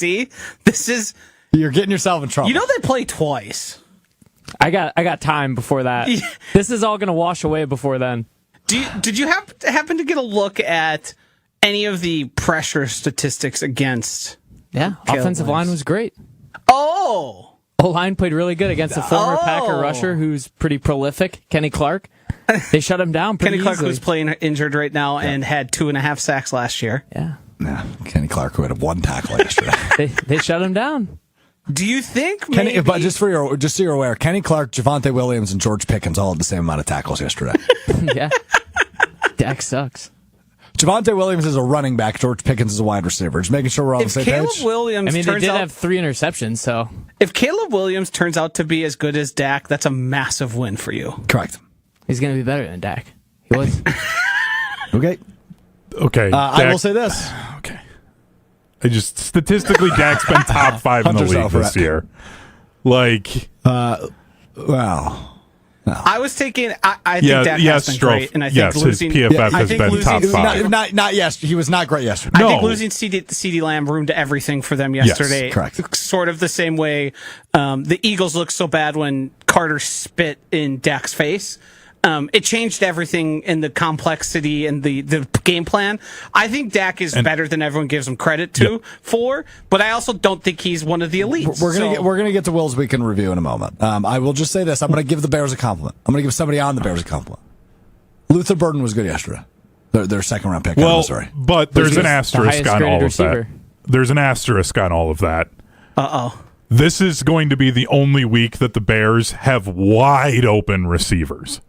see, this is... You're getting yourself in trouble. You know they play twice. I got time before that. This is all going to wash away before then. Did you happen to get a look at any of the pressure statistics against? Yeah, offensive line was great. Oh! O-line played really good against a former Packer rusher who's pretty prolific, Kenny Clark. They shut him down pretty Kenny Clark, easily. who's playing injured right now and had 2.5 sacks last year. Yeah. Yeah, Kenny Clark who had 1 tackle yesterday. They shut him down. Do you think Kenny, but just so you're aware, Kenny Clark, Javonte Williams, and George Pickens all had the same amount of tackles yesterday. Yeah. Dak sucks. Javonte Williams is a running back. George Pickens is a wide receiver. Just making sure we're on the if same Caleb page. Williams They turns did out, have 3 interceptions, so if Caleb Williams turns out to be as good as Dak, that's a massive win for you. Correct. he's going to be better than Dak. He was. Okay. Okay. I will say this. Okay. I just statistically, Dak's been top 5 in the Hunter's league over this it. year. Like, Wow. I was taking. I think Dak has been Strouf. great, and I think Yes, losing. his PFF I has think been losing, top 5. Not yes. He was not great yesterday. I No. think losing CD Lamb ruined everything for them yesterday. correct. Sort of the same way the Eagles looked so bad when Carter spit in Dak's face. It changed everything in the complexity and the game plan. I think Dak is better than everyone gives him credit for, but I also don't think he's one of the elites. We're gonna get to Will's weekend review in a moment. I will just say this: I'm gonna give the Bears a compliment. I'm gonna give somebody on the Bears a compliment. Luther Burden was good yesterday. Their second round pick. out of Missouri. But there's an the asterisk highest on graded all of receiver. that. There's an asterisk on all of that. Uh-oh. This is going to be the only week that the Bears have wide open receivers.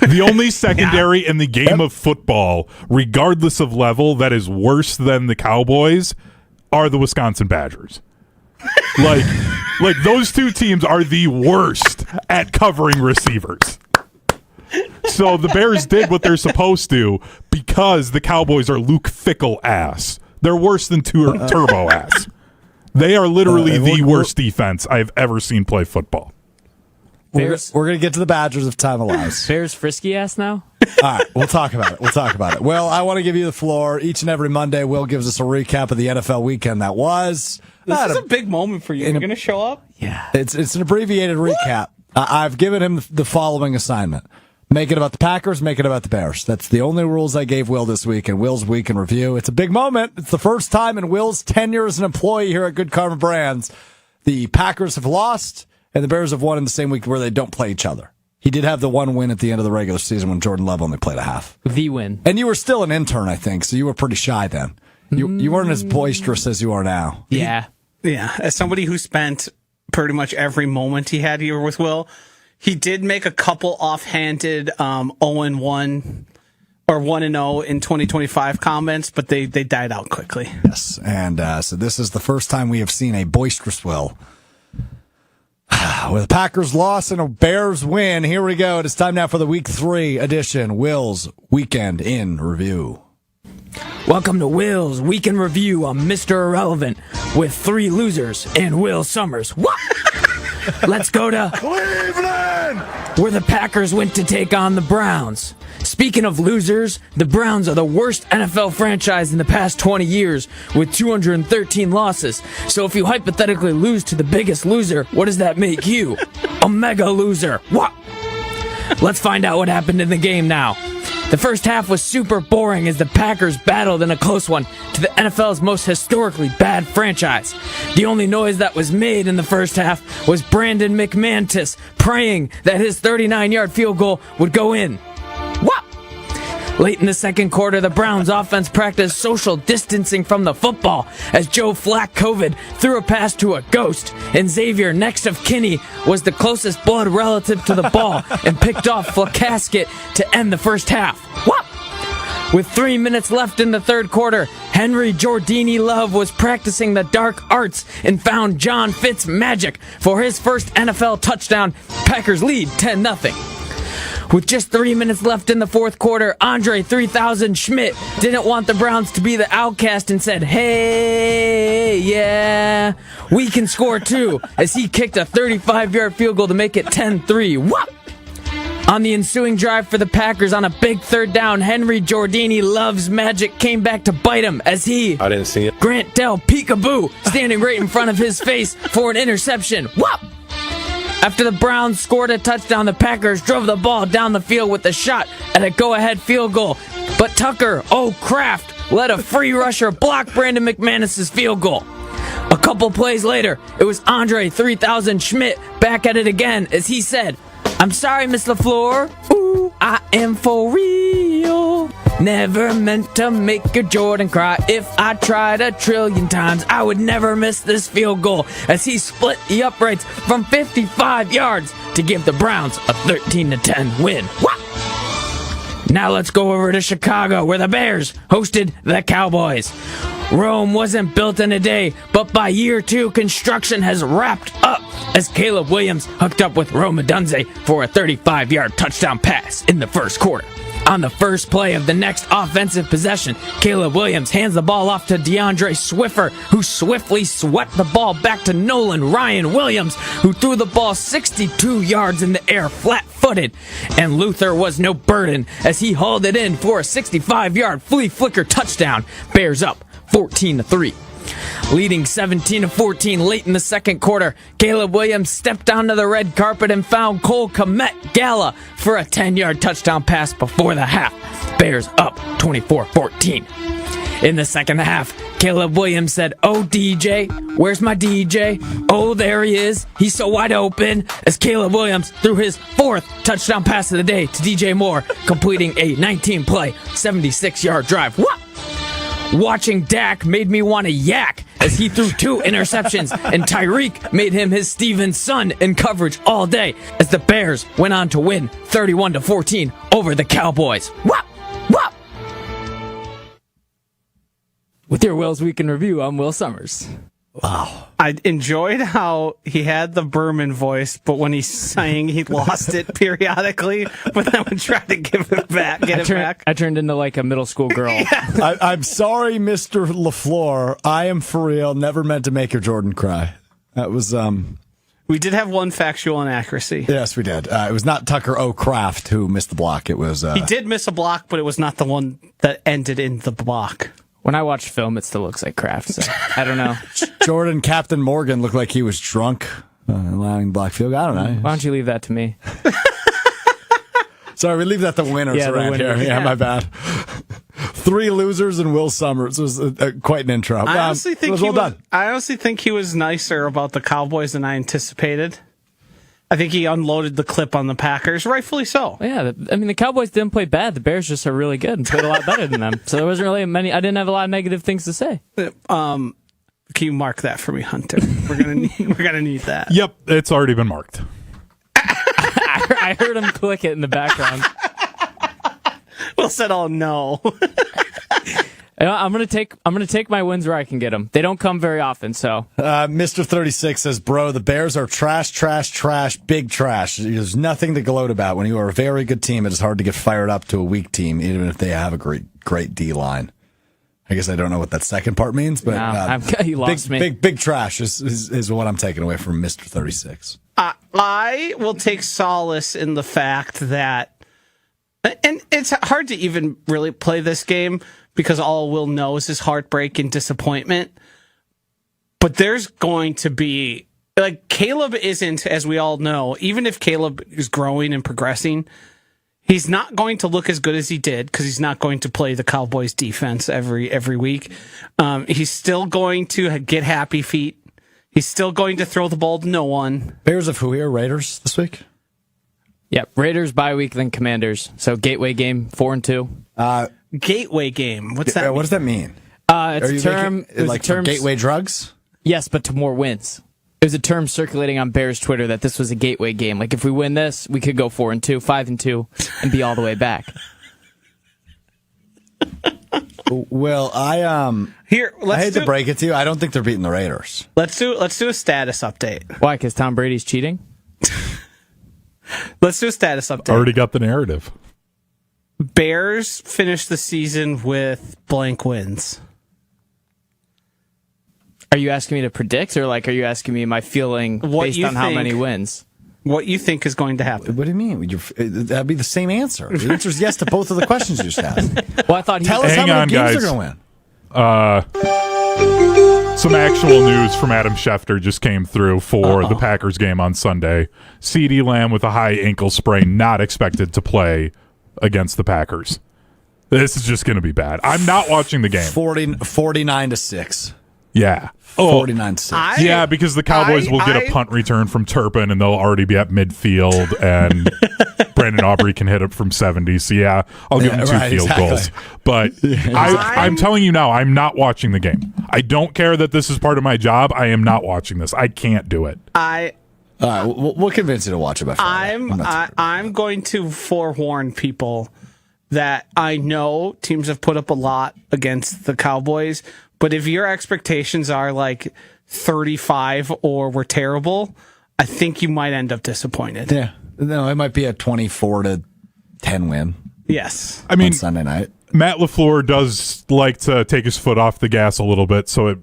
The only secondary in the game of football, regardless of level, that is worse than the Cowboys are the Wisconsin Badgers. like those two teams are the worst at covering receivers. So the Bears did what they're supposed to because the Cowboys are Luke Fickle ass. They're worse than Turbo ass. They are literally the worst defense I've ever seen play football. We're going to get to the Badgers if time allows. Bears frisky ass now? All right, we'll talk about it. Will, I want to give you the floor. Each and every Monday, Will gives us a recap of the NFL weekend that was. This is a big moment for you. You're going to show up? Yeah. It's an abbreviated recap. I've given him the following assignment. Make it about the Packers, make it about the Bears. That's the only rules I gave Will this week in Will's Week in Review. It's a big moment. It's the first time in Will's tenure as an employee here at Good Karma Brands. The Packers have lost, and the Bears have won in the same week where they don't play each other. He did have the one win at the end of the regular season when Jordan Love only played a half. The win. And you were still an intern, I think, so you were pretty shy then. You weren't as boisterous as you are now. Yeah. Yeah. As somebody who spent pretty much every moment he had here with Will, he did make a couple offhanded 0-1 or 1-0 in 2025 comments, but they died out quickly. Yes, and so this is the first time we have seen a boisterous Will. With a Packers loss and a Bears win, here we go. It is time now for the Week 3 edition, Will's Weekend in Review. Welcome to Will's Week in Review. I'm Mr. Irrelevant with 3 losers and Will Sommers. What? Let's go to Cleveland! where the Packers went to take on the Browns. Speaking of losers, the Browns are the worst NFL franchise in the past 20 years with 213 losses. So if you hypothetically lose to the biggest loser, what does that make you? A mega loser. What? Let's find out what happened in the game now. The first half was super boring as the Packers battled in a close one to the NFL's most historically bad franchise. The only noise that was made in the first half was Brandon McMantis praying that his 39-yard field goal would go in. What? Late in the second quarter, the Browns offense practiced social distancing from the football as Joe Flacco threw a pass to a ghost, and Xavier, next of Kinney, was the closest blood relative to the ball and picked off Flacasket to end the first half. What? With 3 minutes left in the third quarter, Henry Jordini Love was practicing the dark arts and found John Fitz magic for his first NFL touchdown. Packers lead 10-0. With just 3 minutes left in the fourth quarter, Andre 3000 Schmidt didn't want the Browns to be the outcast and said, "Hey, yeah, we can score too," as he kicked a 35-yard field goal to make it 10-3. What? On the ensuing drive for the Packers on a big third down, Henry Jordini Love's magic came back to bite him as he... I didn't see it. Grant Dell Peekaboo standing right in front of his face for an interception. Whop! After the Browns scored a touchdown, the Packers drove the ball down the field with a shot at a go-ahead field goal. But Tucker Kraft let a free rusher block Brandon McManus's field goal. A couple plays later, it was Andre 3000 Schmidt back at it again as he said, "I'm sorry, Miss LaFleur. Ooh, I am for real. Never meant to make your Jordan cry. If I tried 1,000,000,000 times, I would never miss this field goal," as he split the uprights from 55 yards to give the Browns a 13-10 win. What? Now let's go over to Chicago, where the Bears hosted the Cowboys. Rome wasn't built in a day, but by year 2, construction has wrapped up as Caleb Williams hooked up with Rome Odunze for a 35-yard touchdown pass in the first quarter. On the first play of the next offensive possession, Caleb Williams hands the ball off to DeAndre Swiffer, who swiftly swept the ball back to Nolan Ryan Williams, who threw the ball 62 yards in the air flat-footed. And Luther was no burden as he hauled it in for a 65-yard flea flicker touchdown. Bears up 14-3. Leading 17-14 late in the second quarter, Caleb Williams stepped onto the red carpet and found Cole Kmet Gala for a 10-yard touchdown pass before the half. Bears up 24-14. In the second half, Caleb Williams said, "Oh, DJ, where's my DJ? Oh, there he is. He's so wide open," as Caleb Williams threw his 4th touchdown pass of the day to DJ Moore, completing a 19-play, 76-yard drive. What? Watching Dak made me want to yak as he threw 2 interceptions, and Tyreek made him his Steven son in coverage all day as the Bears went on to win 31-14 over the Cowboys. Whop! Whop! With your Will's Week in Review, I'm Will Sommers. Wow. I enjoyed how he had the Berman voice, but when he sang, he lost it periodically, but then would try to give it back, get it back. I turned into like a middle school girl. Yeah. I'm sorry, Mr. LaFleur. I am for real. Never meant to make your Jordan cry. That was, We did have one factual inaccuracy. Yes, we did. It was not Tucker Kraft who missed the block. It was, He did miss a block, but it was not the one that ended in the block. When I watch film, it still looks like Kraft, so I don't know. Jordan Captain Morgan looked like he was drunk, allowing block field goal. I don't know. Why don't you leave that to me? Sorry, we leave that to winners Yeah, the around winner. here. Yeah, my bad. 3 losers and Will Sommers was quite an intro. I honestly think it was well done. I honestly think he was nicer about the Cowboys than I anticipated. I think he unloaded the clip on the Packers, rightfully so. Yeah, I mean, the Cowboys didn't play bad. The Bears just are really good and played a lot better than them. So there wasn't really many. I didn't have a lot of negative things to say. Can you mark that for me, Hunter? We're gonna need that. Yep, it's already been marked. I heard him click it in the background. Will said, "Oh no." You know, I'm gonna take my wins where I can get them. They don't come very often, so. Mr. 36 says, "Bro, the Bears are trash, trash, trash, big trash. There's nothing to gloat about. When you are a very good team, it is hard to get fired up to a weak team, even if they have a great D line." I guess I don't know what that second part means, but you lost me. Big trash is what I'm taking away from Mr. 36. I will take solace in the fact that, and it's hard to even really play this game because all Will knows is heartbreak and disappointment. But there's going to be, like, Caleb isn't, as we all know, even if Caleb is growing and progressing, he's not going to look as good as he did because he's not going to play the Cowboys defense every week. He's still going to get happy feet. He's still going to throw the ball to no one. Bears of who here? Raiders this week? Yep, Raiders bye week, then Commanders. So gateway game 4-2. Gateway game. What's that? What does that mean? It's a term. Like for gateway drugs? Yes, but to more wins. It was a term circulating on Bears Twitter that this was a gateway game. Like if we win this, we could go 4-2, 5-2, and be all the way back. Well, I hate to break it to you. I don't think they're beating the Raiders. Let's do a status update. Why? Because Tom Brady's cheating? Let's do a status update. Already got the narrative. Bears finished the season with blank wins. Are you asking me to predict, or like are you asking me my feeling based on how many wins? what you think is going to happen. What do you mean? That'd be the same answer. The answer is yes to both of the questions you just asked. Well, I thought Tell us how Hang on, many games guys. they're going to win. Some actual news from Adam Schefter just came through for the Packers game on Sunday. CeeDee Lamb with a high ankle sprain, not expected to play against the Packers. This is just going to be bad. I'm not watching the game. 49-6. Yeah. 49-6. Yeah, because the Cowboys will get a punt return from Turpin, and they'll already be at midfield, and Brandon Aubrey can hit it from 70. So, yeah, I'll give him two field goals. But I'm telling you now, I'm not watching the game. I don't care that this is part of my job. I am not watching this. I can't do it. All right, we'll convince you to watch it by Friday. I'm going to forewarn people that I know teams have put up a lot against the Cowboys, but if your expectations are like 35 or we're terrible, I think you might end up disappointed. Yeah. No, it might be a 24-10 win. Yes. I mean, on Sunday night. Matt LaFleur does like to take his foot off the gas a little bit, so I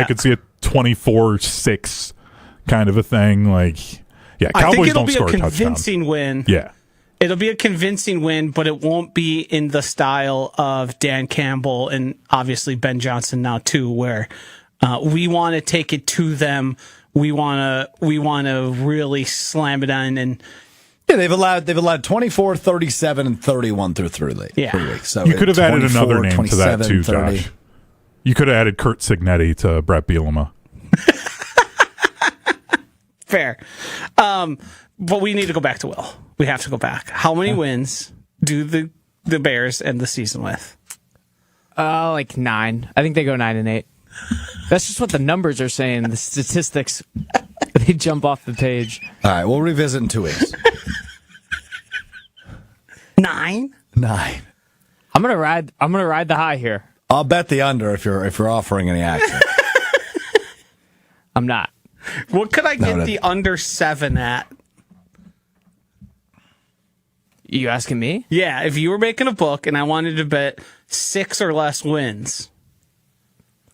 could see a 24-6 kind of a thing. Like, yeah, I think Cowboys it'll don't be score a a touchdown. convincing win. Yeah. It'll be a convincing win, but it won't be in the style of Dan Campbell and obviously Ben Johnson now too, where we want to take it to them. We want to really slam it on. And yeah, they've allowed 24, 37, and 31 through 3 weeks. So You could have added 24, another name to that too, 30. Josh. You could have added Kurt Signetti to Brett Bielema. fair. But we need to go back to Will. We have to go back. How many wins do the Bears end the season with? like 9. I think they go 9-8. That's just what the numbers are saying. The statistics, they jump off the page. All right, we'll revisit in 2 weeks. 9? 9. I'm gonna ride the high here. I'll bet the under if you're offering any action. I'm not. What could I get the under 7 at? You asking me? Yeah, if you were making a book and I wanted to bet 6 or less wins.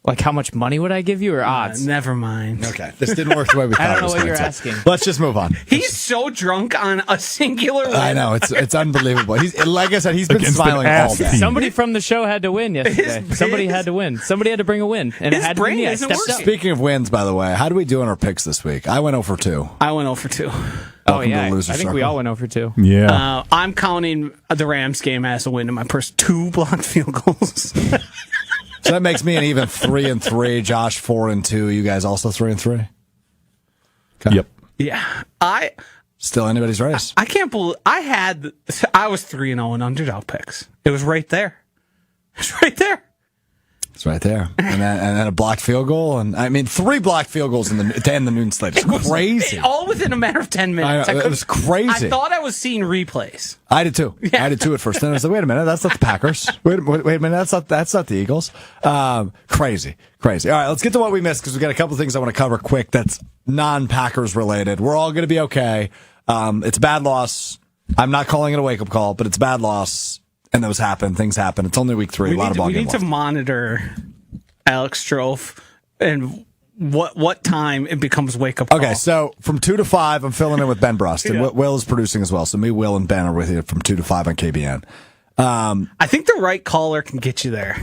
Like how much money would I give you or odds? Never mind. Okay, this didn't work the way we thought. I don't it know was what going you're to. asking. Let's just move on. He's so drunk on a singular win. I know it's unbelievable. He's like I said, he's been Against an smiling all ass day. team. Somebody from the show had to win yesterday. Somebody had to win. Somebody had to bring a win, and it His had to be brain me. I isn't stepped working. up. Speaking of wins, by the way, how do we do on our picks this week? I went 0 for 2. I went 0 for 2. Oh Welcome to yeah, the loser I think we circle. all went over 2. Yeah. I'm counting the Rams game as a win in my purse. 2 blocked field goals. So that makes me an even 3-3. Josh 4-2. You guys also 3-3. Okay. Yep. Yeah. Still anybody's race. I can't believe I was 3-0 in underdog picks. It was right there. It's right there. It's right there. And then a blocked field goal. And I mean, 3 blocked field goals to end the noon slate. It's crazy. All within a matter of 10 minutes. I know, it was crazy. I thought I was seeing replays. I did too. Yeah. I did too at first. Then I was like, wait a minute, that's not the Packers. Wait a minute, that's not the Eagles. Crazy. All right, let's get to what we missed because we got a couple of things I want to cover quick that's non-Packers related. We're all going to be okay. It's a bad loss. I'm not calling it a wake-up call, but it's a bad loss. And those happen. Things happen. It's only week 3. A lot of ball we game need left. to monitor Alex Strouf and what time it becomes wake up call. Okay, so from 2 to 5, I'm filling in with Ben Brust. And Yeah. Will is producing as well. So me, Will, and Ben are with you from 2 to 5 on KBN. I think the right caller can get you there.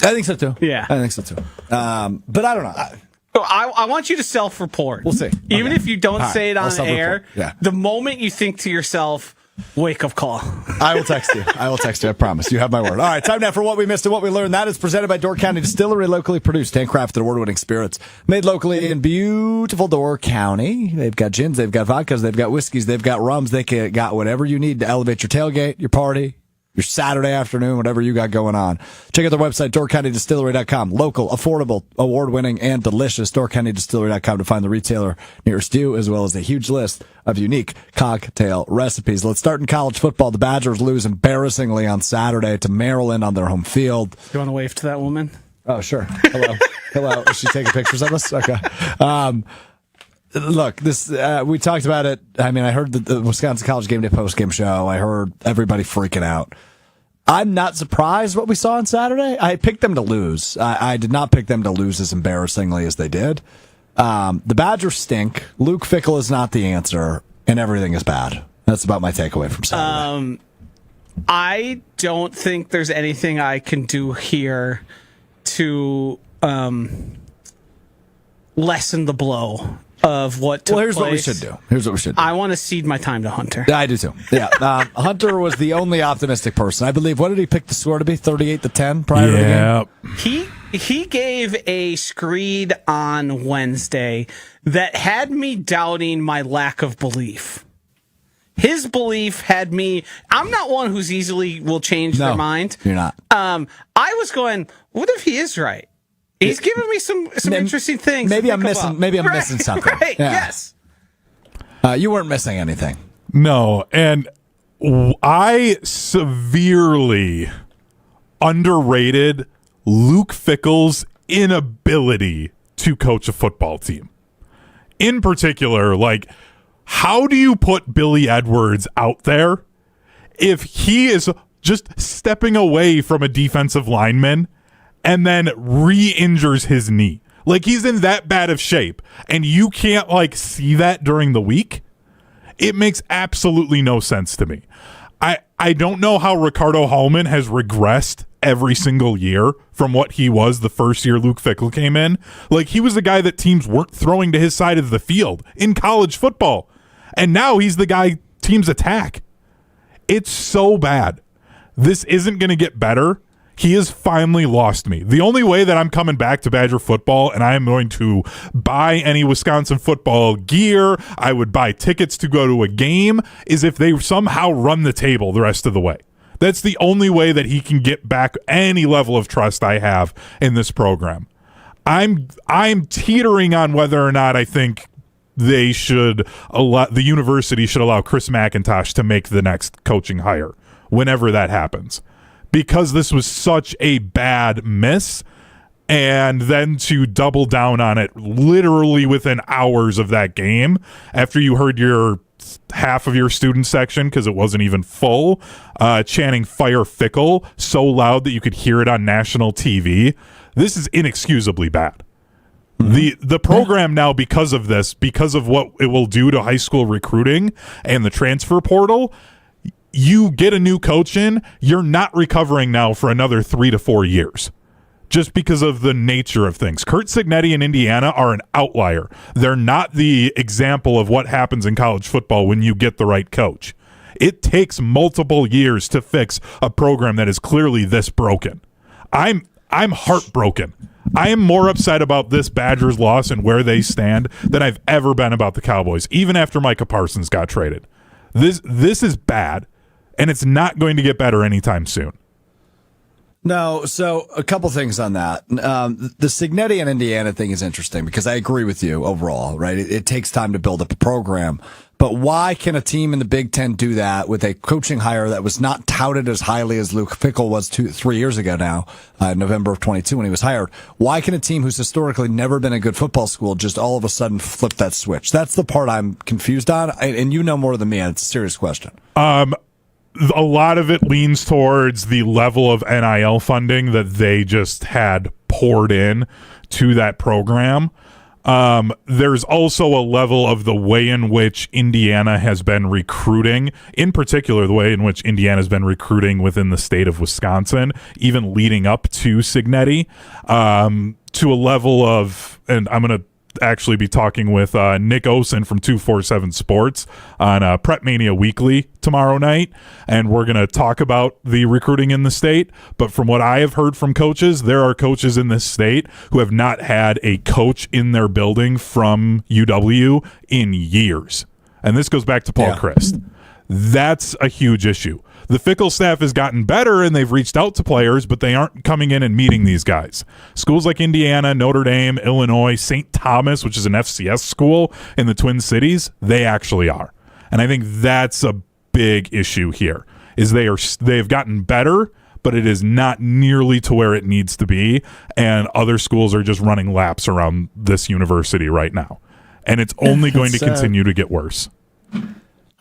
I think so too. Yeah. I think so too. But I don't know. I want you to self-report. We'll see. Even Okay. if you don't All right. say it I'll on self-report. air, Yeah. the moment you think to yourself, wake up call. I will text you. I promise. You have my word. All right, time now for what we missed and what we learned. That is presented by Door County Distillery, locally produced, handcrafted, award-winning spirits, made locally in beautiful Door County. They've got gins, they've got vodkas, they've got whiskeys, they've got rums. They got whatever you need to elevate your tailgate, your party, your Saturday afternoon, whatever you got going on. Check out their website, doorcountydistillery.com. Local, affordable, award-winning, and delicious. doorcountydistillery.com to find the retailer nearest you, as well as a huge list of unique cocktail recipes. Let's start in college football. The Badgers lose embarrassingly on Saturday to Maryland on their home field. You want to wave to that woman? Oh, sure. Hello. Is she taking pictures of us? Okay. Look, this we talked about it. I mean, I heard the Wisconsin College Game Day postgame show. I heard everybody freaking out. I'm not surprised what we saw on Saturday. I picked them to lose. I did not pick them to lose as embarrassingly as they did. The Badgers stink. Luke Fickell is not the answer. and everything is bad. That's about my takeaway from Saturday. I don't think there's anything I can do here to lessen the blow of what took Here's place. what we should do. Here's what we should do. I want to cede my time to Hunter. Yeah, I do too. Yeah, Hunter was the only optimistic person. I believe. What did he pick the score to be? 38-10 prior to the game. He gave a screed on Wednesday that had me doubting my lack of belief. His belief had me. I'm not one who's easily will change their mind. You're not. I was going, what if he is right? He's giving me some interesting things. Maybe I'm missing. About. Maybe I'm missing something. Right? Yeah. Yes. You weren't missing anything. No, and I severely underrated Luke Fickell's inability to coach a football team. In particular, like, how do you put Billy Edwards out there if he is just stepping away from a defensive lineman and then re-injures his knee? Like, he's in that bad of shape, and you can't, like, see that during the week? It makes absolutely no sense to me. I don't know how Ricardo Hallman has regressed every single year from what he was the first year Luke Fickell came in. Like, he was the guy that teams weren't throwing to his side of the field in college football. And now he's the guy teams attack. It's so bad. This isn't going to get better. He has finally lost me. The only way that I'm coming back to Badger football and I am going to buy any Wisconsin football gear, I would buy tickets to go to a game, is if they somehow run the table the rest of the way. That's the only way that he can get back any level of trust I have in this program. I'm teetering on whether or not I think they should allow, the university should allow Chris McIntosh to make the next coaching hire whenever that happens. Because this was such a bad miss, and then to double down on it literally within hours of that game, after you heard your half of your student section, because it wasn't even full, chanting "Fire Fickell" so loud that you could hear it on national TV. This is inexcusably bad. The program now, because of this, because of what it will do to high school recruiting and the transfer portal, you get a new coach in, you're not recovering now for another 3 to 4 years just because of the nature of things. Kurt Cignetti in Indiana are an outlier. They're not the example of what happens in college football when you get the right coach. It takes multiple years to fix a program that is clearly this broken. I'm heartbroken. I am more upset about this Badgers loss and where they stand than I've ever been about the Cowboys, even after Micah Parsons got traded. This is bad. And it's not going to get better anytime soon. No, so a couple things on that. The Cignetti and Indiana thing is interesting because I agree with you overall, right? It takes time to build up a program. But why can a team in the Big Ten do that with a coaching hire that was not touted as highly as Luke Fickell was 3 years ago now, November of 22 when he was hired? Why can a team who's historically never been a good football school just all of a sudden flip that switch? That's the part I'm confused on. And you know more than me, and it's a serious question. A lot of it leans towards the level of NIL funding that they just had poured in to that program. There's also a level of the way in which Indiana has been recruiting, in particular, the way in which Indiana has been recruiting within the state of Wisconsin, even leading up to Cignetti, to a level of, and I'm going to actually be talking with Nick Osen from 247 Sports on Prep Mania Weekly tomorrow night, and we're going to talk about the recruiting in the state. But from what I have heard from coaches, there are coaches in this state who have not had a coach in their building from UW in years. And this goes back to Paul Christ. That's a huge issue. The Fickell staff has gotten better, and they've reached out to players, but they aren't coming in and meeting these guys. Schools like Indiana, Notre Dame, Illinois, St. Thomas, which is an FCS school in the Twin Cities, they actually are. And I think that's a big issue here, is they've gotten better, but it is not nearly to where it needs to be, and other schools are just running laps around this university right now. And it's only going to continue to get worse.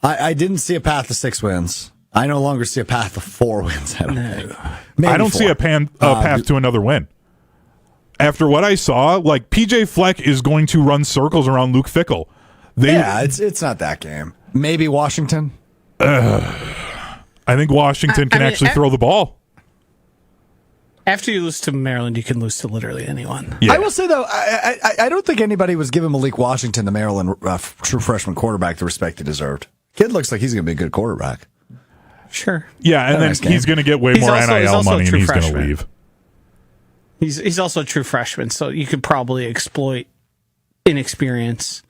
I didn't see a path to 6 wins. I no longer see a path to 4 wins. I don't think. Maybe I don't 4. see a path to another win. After what I saw, like PJ Fleck is going to run circles around Luke Fickell. It's not that game. Maybe Washington. I think Washington can actually throw the ball. After you lose to Maryland, you can lose to literally anyone. Yeah. I will say, though, I don't think anybody was giving Malik Washington, the Maryland true freshman quarterback, the respect he deserved. Kid looks like he's going to be a good quarterback. Sure. Yeah, and then he's going to get way more NIL money, and he's going to leave. He's also a true freshman, so you could probably exploit inexperience,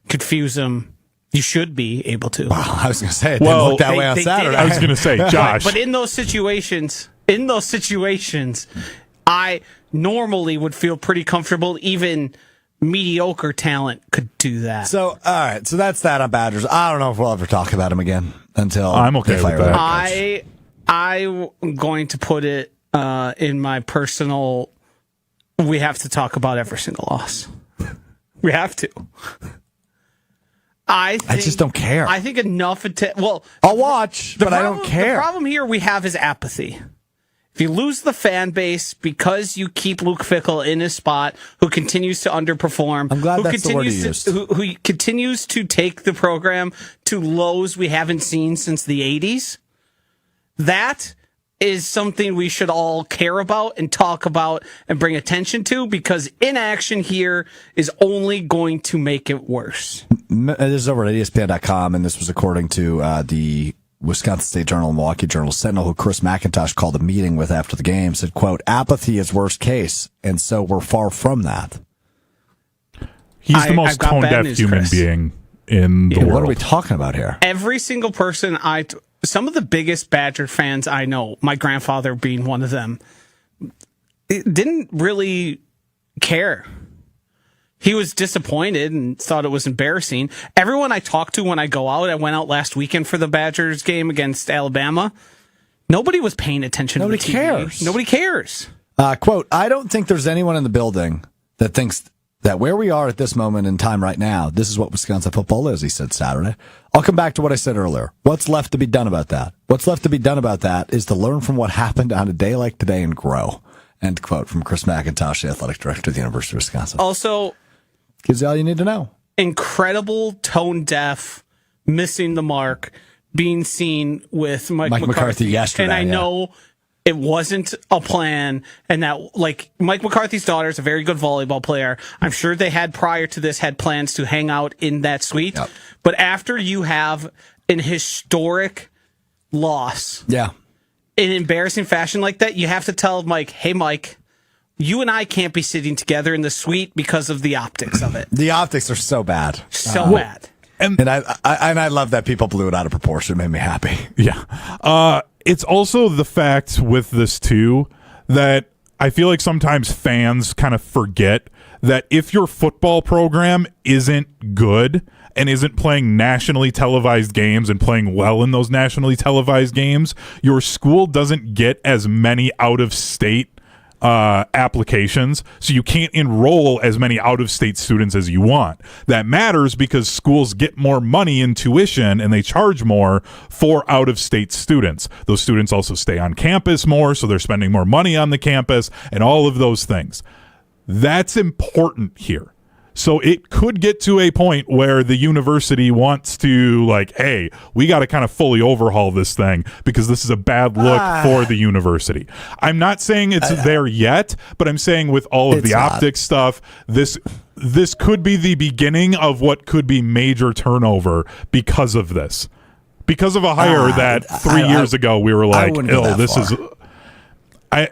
confuse him. You should be able to. Wow, I was going to say, it didn't look that way on Saturday. I was going to say, Josh. But in those situations, I normally would feel pretty comfortable. Even mediocre talent could do that. So, all right. So that's that on Badgers. I don't know if we'll ever talk about him again until I'm okay with that. I'm going to put it in my personal. We have to talk about every single loss. We have to. I just don't care. I think enough. I'll watch, but I don't care. The problem here we have is apathy. If you lose the fan base because you keep Luke Fickell in his spot, who continues to underperform, I'm glad that's the word you used. Who continues to take the program to lows we haven't seen since the 80s, that is something we should all care about and talk about and bring attention to, because inaction here is only going to make it worse. This is over at ESPN.com, and this was according to the Wisconsin State Journal and Milwaukee Journal Sentinel, who Chris McIntosh called a meeting with after the game, said, quote, apathy is worst case, and so we're far from that. He's the most tone-deaf human being in the world. What are we talking about here? Every single person some of the biggest Badger fans I know, my grandfather being one of them, didn't really care. He was disappointed and thought it was embarrassing. Everyone I talked to when I go out, I went out last weekend for the Badgers game against Alabama. Nobody was paying attention to the TV. Cares. Nobody cares. Quote, I don't think there's anyone in the building that thinks that where we are at this moment in time right now, this is what Wisconsin football is, he said Saturday. I'll come back to what I said earlier. What's left to be done about that? What's left to be done about that is to learn from what happened on a day like today and grow. End quote from Chris McIntosh, the athletic director of the University of Wisconsin. Also, gives you all you need to know. Incredible tone deaf, missing the mark, being seen with Mike McCarthy yesterday. And I know it wasn't a plan, and that, like, Mike McCarthy's daughter is a very good volleyball player. I'm sure they had, prior to this, had plans to hang out in that suite. Yep. But after you have an historic loss, in embarrassing fashion like that, you have to tell Mike, hey, Mike, you and I can't be sitting together in the suite because of the optics of it. The optics are so bad. So bad. And I love that people blew it out of proportion. It made me happy. Yeah. It's also the fact with this, too, that I feel like sometimes fans kind of forget that if your football program isn't good and isn't playing nationally televised games and playing well in those nationally televised games, your school doesn't get as many out-of-state applications, so you can't enroll as many out-of-state students as you want. That matters because schools get more money in tuition and they charge more for out-of-state students. Those students also stay on campus more, so they're spending more money on the campus and all of those things. That's important here. So it could get to a point where the university wants to, like, hey, we got to kind of fully overhaul this thing because this is a bad look for the university. I'm not saying it's there yet, but I'm saying with all of the optics stuff, this could be the beginning of what could be major turnover because of this. Because of a hire that 3 years ago we were like, oh, this is... I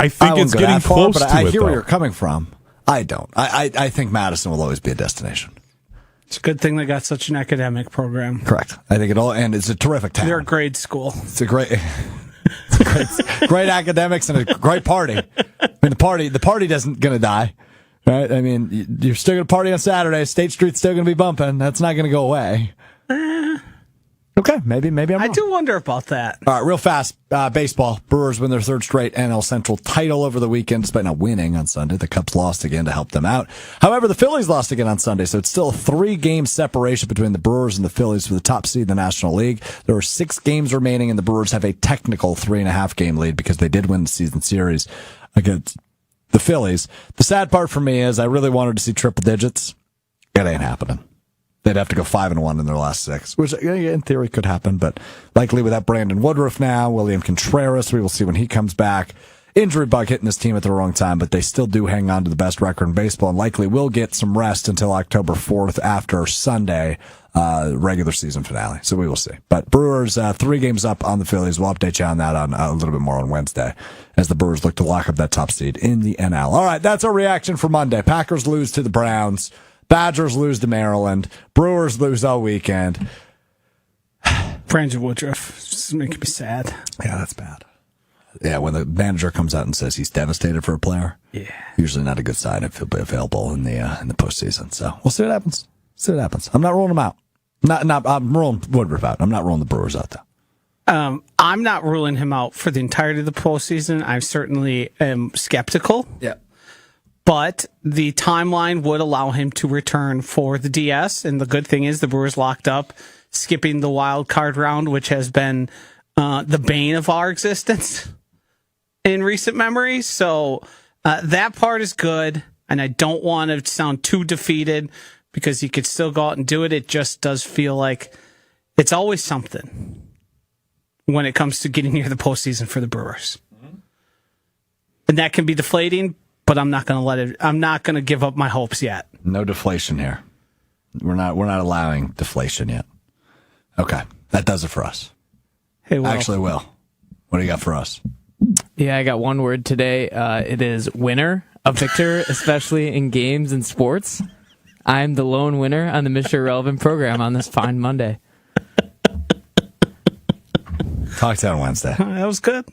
think it's getting close to it, I hear where you're coming from. I don't. I think Madison will always be a destination. It's a good thing they got such an academic program. Correct. I think and it's a terrific town. They're a grade school. It's a great great academics and a great party. I mean, the party isn't going to die, right? I mean, you're still going to party on Saturday. State Street's still going to be bumping. That's not going to go away. Okay, maybe I'm wrong. I do wonder about that. All right, real fast, baseball. Brewers win their third straight NL Central title over the weekend, despite not winning on Sunday. The Cubs lost again to help them out. However, the Phillies lost again on Sunday, so it's still a 3-game separation between the Brewers and the Phillies for the top seed in the National League. There are 6 games remaining, and the Brewers have a technical 3.5-game lead because they did win the season series against the Phillies. The sad part for me is I really wanted to see triple digits. It ain't happening. They'd have to go 5-1 in their last 6, which in theory could happen, but likely without Brandon Woodruff now, William Contreras, we will see when he comes back. Injury bug hitting his team at the wrong time, but they still do hang on to the best record in baseball and likely will get some rest until October 4th after Sunday, regular season finale. So we will see. But Brewers, 3 games up on the Phillies. We'll update you on that on a little bit more on Wednesday as the Brewers look to lock up that top seed in the NL. All right, that's our reaction for Monday. Packers lose to the Browns. Badgers lose to Maryland. Brewers lose all weekend. Brandon Woodruff. It's just making me sad. Yeah, that's bad. Yeah, when the manager comes out and says he's devastated for a player, usually not a good sign if he'll be available in the postseason. So we'll see what happens. I'm not ruling him out. I'm ruling Woodruff out. I'm not ruling the Brewers out though. I'm not ruling him out for the entirety of the postseason. I certainly am skeptical. Yeah. But the timeline would allow him to return for the DS. And the good thing is the Brewers locked up, skipping the wild card round, which has been the bane of our existence in recent memory. So that part is good. And I don't want to sound too defeated because he could still go out and do it. It just does feel like it's always something when it comes to getting near the postseason for the Brewers. Mm-hmm. And that can be deflating. But I'm not going to let it. I'm not going to give up my hopes yet. No deflation here. We're not allowing deflation yet. Okay, that does it for us. Hey, Will. Actually, Will, what do you got for us? Yeah, I got one word today. It is winner, a victor, especially in games and sports. I'm the lone winner on the Mr. Irrelevant program on this fine Monday. Talk to you on Wednesday. That was good.